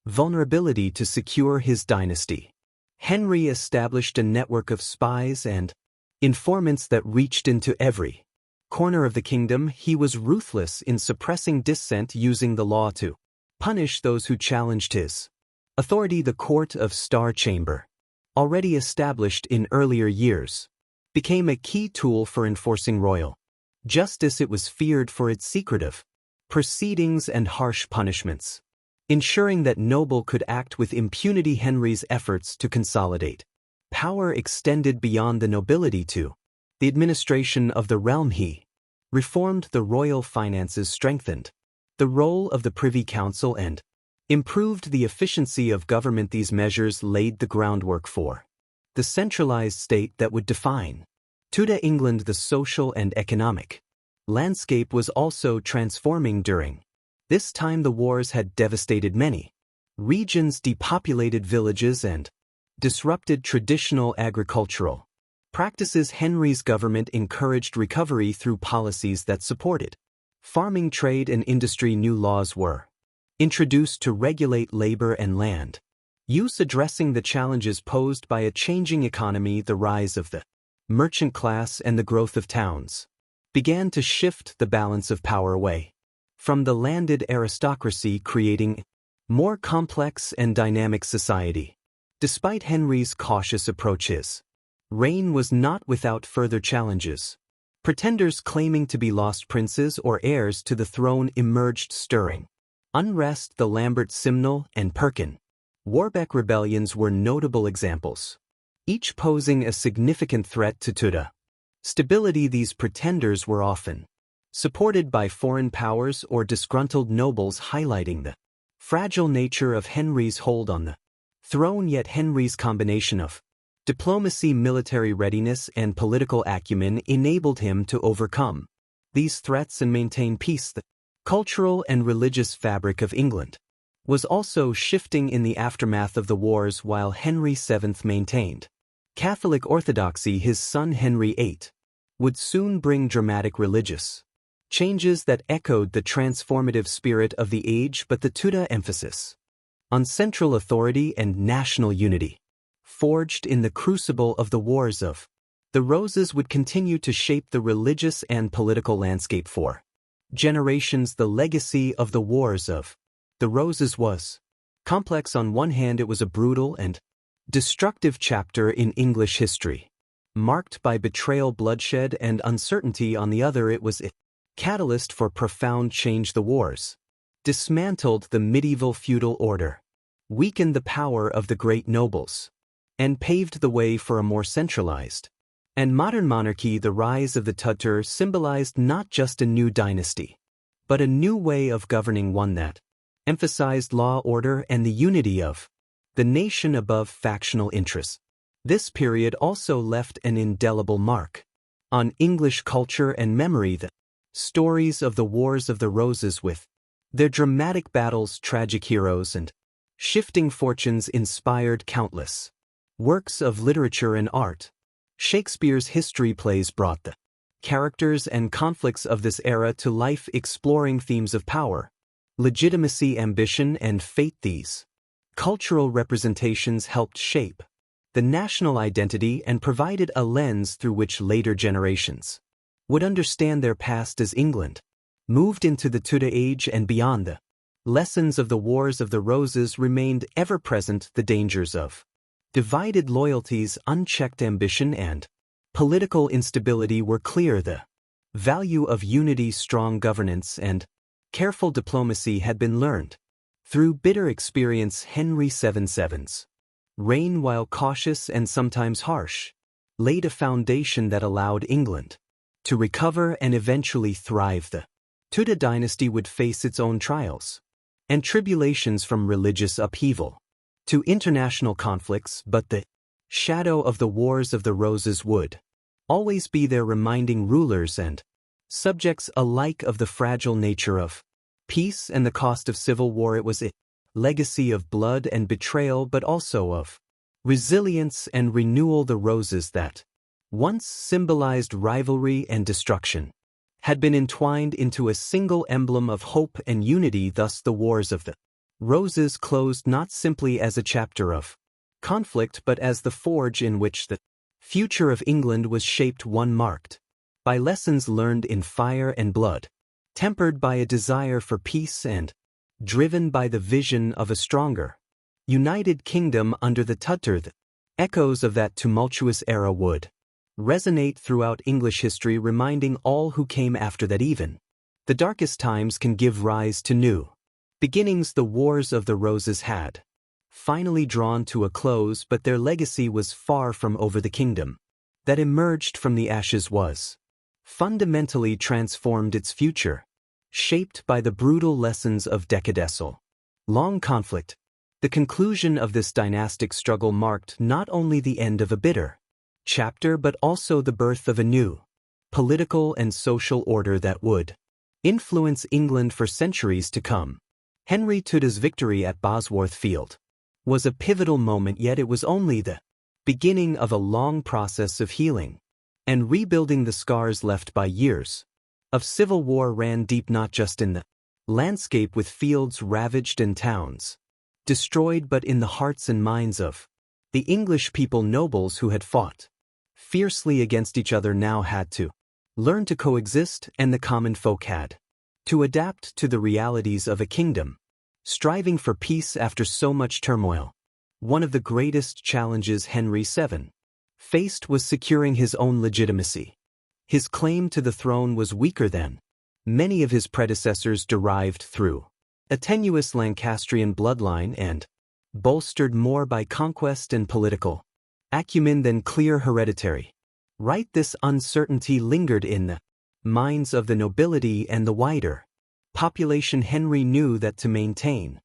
vulnerability to secure his dynasty. Henry established a network of spies and informants that reached into every corner of the kingdom. He was ruthless in suppressing dissent, using the law to punish those who challenged his authority. The Court of Star Chamber, already established in earlier years, became a key tool for enforcing royal justice. It was feared for its secretive proceedings and harsh punishments, ensuring that noble could act with impunity. Henry's efforts to consolidate power extended beyond the nobility to the administration of the realm. He reformed the royal finances, strengthened the role of the Privy Council and improved the efficiency of government. These measures laid the groundwork for the centralized state that would define Tudor England. The social and economic landscape was also transforming during this time. The wars had devastated many regions, depopulated villages, and disrupted traditional agricultural practices. Henry's government encouraged recovery through policies that supported farming, trade, and industry. New laws were introduced to regulate labor and land use, addressing the challenges posed by a changing economy. The rise of the merchant class and the growth of towns began to shift the balance of power away from the landed aristocracy, creating more complex and dynamic society. Despite Henry's cautious approach, his reign was not without further challenges. Pretenders claiming to be lost princes or heirs to the throne emerged, stirring unrest. The Lambert Simnel and Perkin Warbeck rebellions were notable examples, each posing a significant threat to Tudor stability. These pretenders were often supported by foreign powers or disgruntled nobles, highlighting the fragile nature of Henry's hold on the throne. Yet Henry's combination of diplomacy, military readiness, and political acumen enabled him to overcome these threats and maintain peace. The cultural and religious fabric of England was also shifting in the aftermath of the wars. While Henry VII maintained Catholic orthodoxy, his son Henry VIII would soon bring dramatic religious changes that echoed the transformative spirit of the age. But the Tudor emphasis on central authority and national unity, forged in the crucible of the Wars of the Roses, would continue to shape the religious and political landscape for generations. The legacy of the Wars of the Roses was complex. On one hand, it was a brutal and destructive chapter in English history, marked by betrayal, bloodshed, and uncertainty. On the other, it was a catalyst for profound change. The wars dismantled the medieval feudal order, weakened the power of the great nobles, and paved the way for a more centralized and modern monarchy. The rise of the Tudor symbolized not just a new dynasty, but a new way of governing, one that emphasized law, order, and the unity of the nation above factional interests. This period also left an indelible mark on English culture and memory. The stories of the Wars of the Roses, with their dramatic battles, tragic heroes, and shifting fortunes, inspired countless works of literature and art. Shakespeare's history plays brought the characters and conflicts of this era to life, exploring themes of power, legitimacy, ambition, and fate. These cultural representations helped shape the national identity and provided a lens through which later generations would understand their past. As England moved into the Tudor age and beyond, the lessons of the Wars of the Roses remained ever present. The dangers of divided loyalties, unchecked ambition, and political instability were clear. The value of unity, strong governance, and careful diplomacy had been learned through bitter experience. Henry VII's reign, while cautious and sometimes harsh, laid a foundation that allowed England to recover and eventually thrive. The Tudor dynasty would face its own trials and tribulations, from religious upheaval to international conflicts, but the shadow of the Wars of the Roses would always be there, reminding rulers and subjects alike of the fragile nature of peace and the cost of civil war. It was a legacy of blood and betrayal, but also of resilience and renewal. The roses that once symbolized rivalry and destruction had been entwined into a single emblem of hope and unity. Thus, the Wars of the Roses closed not simply as a chapter of conflict, but as the forge in which the future of England was shaped, one marked by lessons learned in fire and blood, tempered by a desire for peace, and driven by the vision of a stronger, united kingdom under the Tudor. The echoes of that tumultuous era would resonate throughout English history, reminding all who came after that even the darkest times can give rise to new beginnings. The Wars of the Roses had finally drawn to a close, but their legacy was far from over. The kingdom that emerged from the ashes was fundamentally transformed. Its future shaped by the brutal lessons of decadesal. Long conflict. The conclusion of this dynastic struggle marked not only the end of a bitter chapter but also the birth of a new political and social order that would influence England for centuries to come. Henry Tudor's victory at Bosworth Field was a pivotal moment, yet it was only the beginning of a long process of healing and rebuilding. The scars left by years of civil war ran deep, not just in the landscape with fields ravaged and towns destroyed, but in the hearts and minds of the English people. Nobles who had fought fiercely against each other now had to learn to coexist, and the common folk had to adapt to the realities of a kingdom striving for peace after so much turmoil. One of the greatest challenges Henry VII faced was securing his own legitimacy. His claim to the throne was weaker than many of his predecessors, derived through a tenuous Lancastrian bloodline and bolstered more by conquest and political acumen than clear hereditary right. This uncertainty lingered in the minds of the nobility and the wider population. Henry knew that to maintain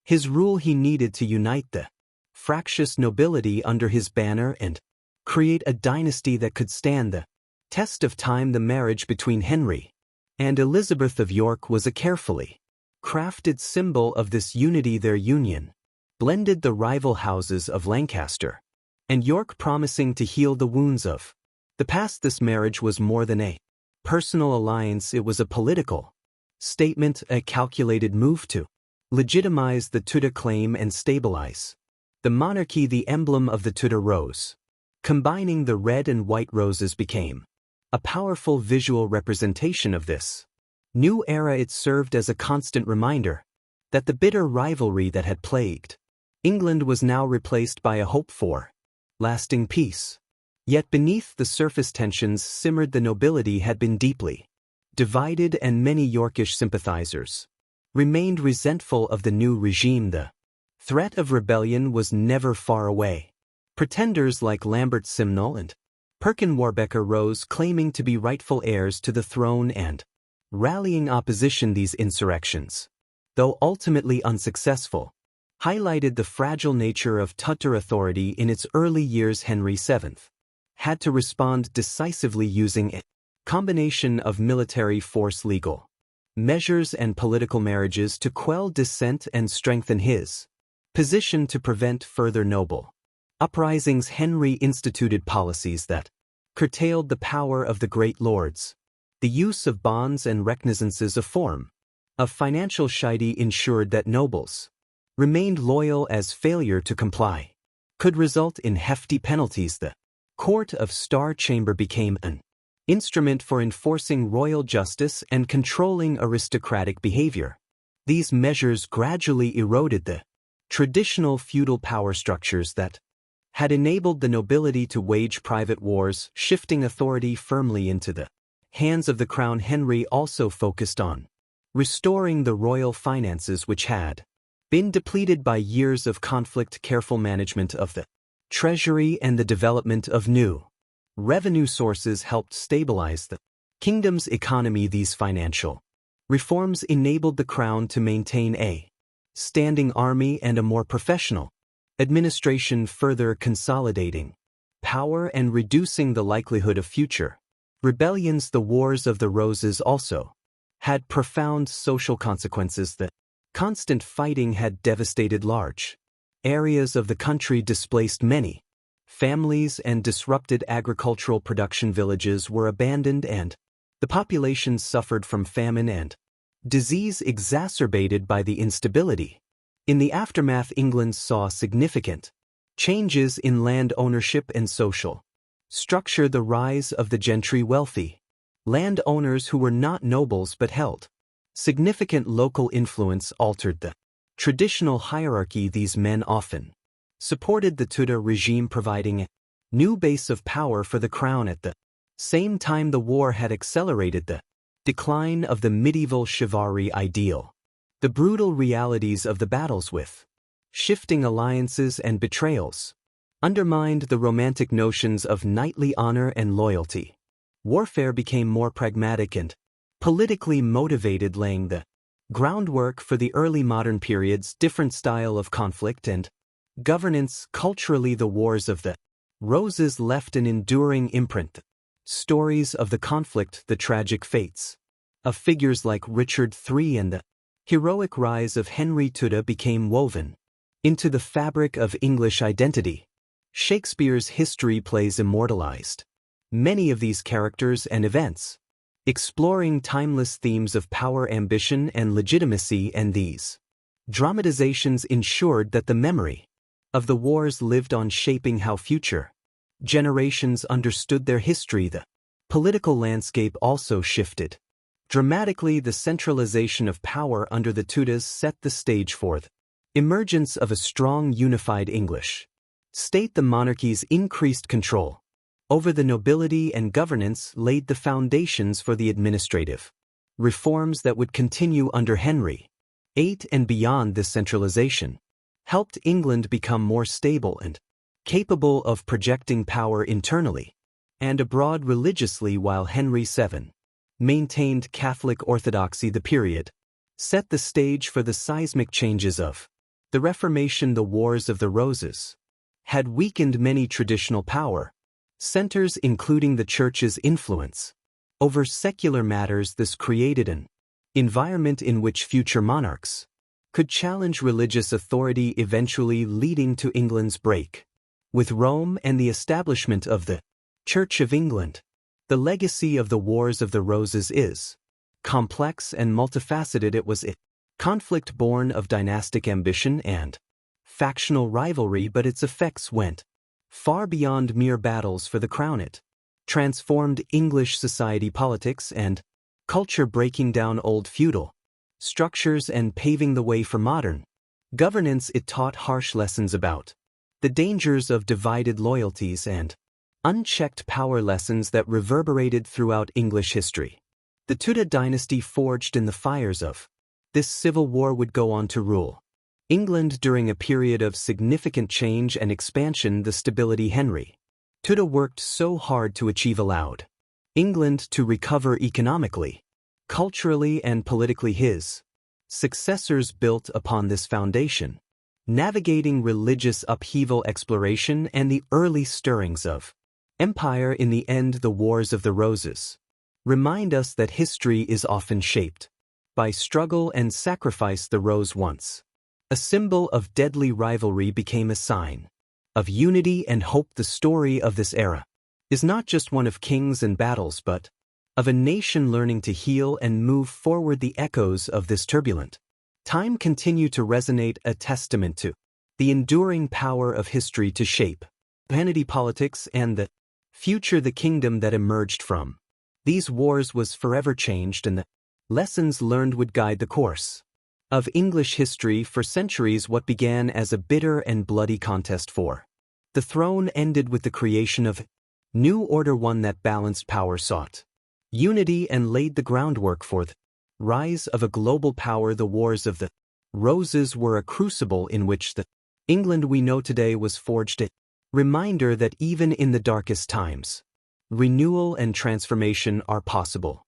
his rule he needed to unite the fractious nobility under his banner and create a dynasty that could stand the test of time. The marriage between Henry and Elizabeth of York was a carefully crafted symbol of this unity. Their union blended the rival houses of Lancaster and York, promising to heal the wounds of the past. This marriage was more than a personal alliance, it was a political statement, a calculated move to legitimize the Tudor claim and stabilize the monarchy. The emblem of the Tudor rose, combining the red and white roses, became a powerful visual representation of this new era. It served as a constant reminder that the bitter rivalry that had plagued England was now replaced by a hope for lasting peace. Yet beneath the surface tensions simmered. The nobility had been deeply divided, and many Yorkish sympathizers remained resentful of the new regime. The threat of rebellion was never far away. Pretenders like Lambert Simnel and Perkin Warbecker rose, claiming to be rightful heirs to the throne and rallying opposition. These insurrections, though ultimately unsuccessful, highlighted the fragile nature of Tudor authority in its early years. Henry VII had to respond decisively, using a combination of military force, legal measures, and political marriages to quell dissent and strengthen his position. To prevent further noble uprisings, Henry instituted policies that curtailed the power of the great lords. The use of bonds and recognizances, a form of financial shity, ensured that nobles remained loyal, as failure to comply could result in hefty penalties. The Court of Star Chamber became an instrument for enforcing royal justice and controlling aristocratic behavior. These measures gradually eroded the traditional feudal power structures that had enabled the nobility to wage private wars, shifting authority firmly into the hands of the crown. Henry also focused on restoring the royal finances, which had been depleted by years of conflict. Careful management of the treasury and the development of new revenue sources helped stabilize the kingdom's economy. These financial reforms enabled the crown to maintain a standing army and a more professional administration, further consolidating power and reducing the likelihood of future rebellions. The Wars of the Roses also had profound social consequences. The constant fighting had devastated large areas of the country, displaced many families, and disrupted agricultural production. Villages were abandoned, and the population suffered from famine and disease, exacerbated by the instability. In the aftermath, England saw significant changes in land ownership and social structure. The rise of the gentry, wealthy landowners who were not nobles but held significant local influence, altered the traditional hierarchy. These men often supported the Tudor regime, providing a new base of power for the crown. At the same time, the war had accelerated the decline of the medieval chivalry ideal. The brutal realities of the battles, with shifting alliances and betrayals, undermined the romantic notions of knightly honor and loyalty. Warfare became more pragmatic and politically motivated, laying the groundwork for the early modern period's different style of conflict and governance. Culturally, the Wars of the Roses left an enduring imprint. Stories of the conflict, the tragic fates of figures like Richard III and the heroic rise of Henry Tudor became woven into the fabric of English identity. Shakespeare's history plays immortalized many of these characters and events, exploring timeless themes of power, ambition, and legitimacy, and these dramatizations ensured that the memory of the wars lived on, shaping how future generations understood their history. The political landscape also shifted dramatically. The centralization of power under the Tudors set the stage for the emergence of a strong, unified English state. The monarchy's increased control over the nobility and governance laid the foundations for the administrative reforms that would continue under Henry VIII and beyond. This centralization helped England become more stable and capable of projecting power internally and abroad religiously, while Henry VII maintained Catholic orthodoxy. The period set the stage for the seismic changes of the Reformation. The Wars of the Roses had weakened many traditional power centers, including the Church's influence over secular matters. This created an environment in which future monarchs could challenge religious authority, eventually leading to England's break with Rome and the establishment of the Church of England. The legacy of the Wars of the Roses is complex and multifaceted. It was a conflict born of dynastic ambition and factional rivalry, but its effects went far beyond mere battles for the crown. It transformed English society, politics, and culture, breaking down old feudal structures and paving the way for modern governance. It taught harsh lessons about the dangers of divided loyalties and unchecked power, lessons that reverberated throughout English history. The Tudor dynasty, forged in the fires of this civil war, would go on to rule England during a period of significant change and expansion. The stability Henry Tudor worked so hard to achieve allowed England to recover economically, culturally, and politically. His successors built upon this foundation, navigating religious upheaval, exploration, and the early stirrings of empire. In the end, the Wars of the Roses remind us that history is often shaped by struggle and sacrifice. The rose, once a symbol of deadly rivalry, became a sign of unity and hope. The story of this era is not just one of kings and battles, but of a nation learning to heal and move forward. The echoes of this turbulent time continue to resonate, a testament to the enduring power of history to shape humanity, politics, and the future. The kingdom that emerged from these wars was forever changed, and the lessons learned would guide the course of English history for centuries. What began as a bitter and bloody contest for the throne ended with the creation of a new order, one that balanced power, sought unity, and laid the groundwork for the rise of a global power. The Wars of the Roses were a crucible in which the England we know today was forged, a reminder that even in the darkest times, renewal and transformation are possible.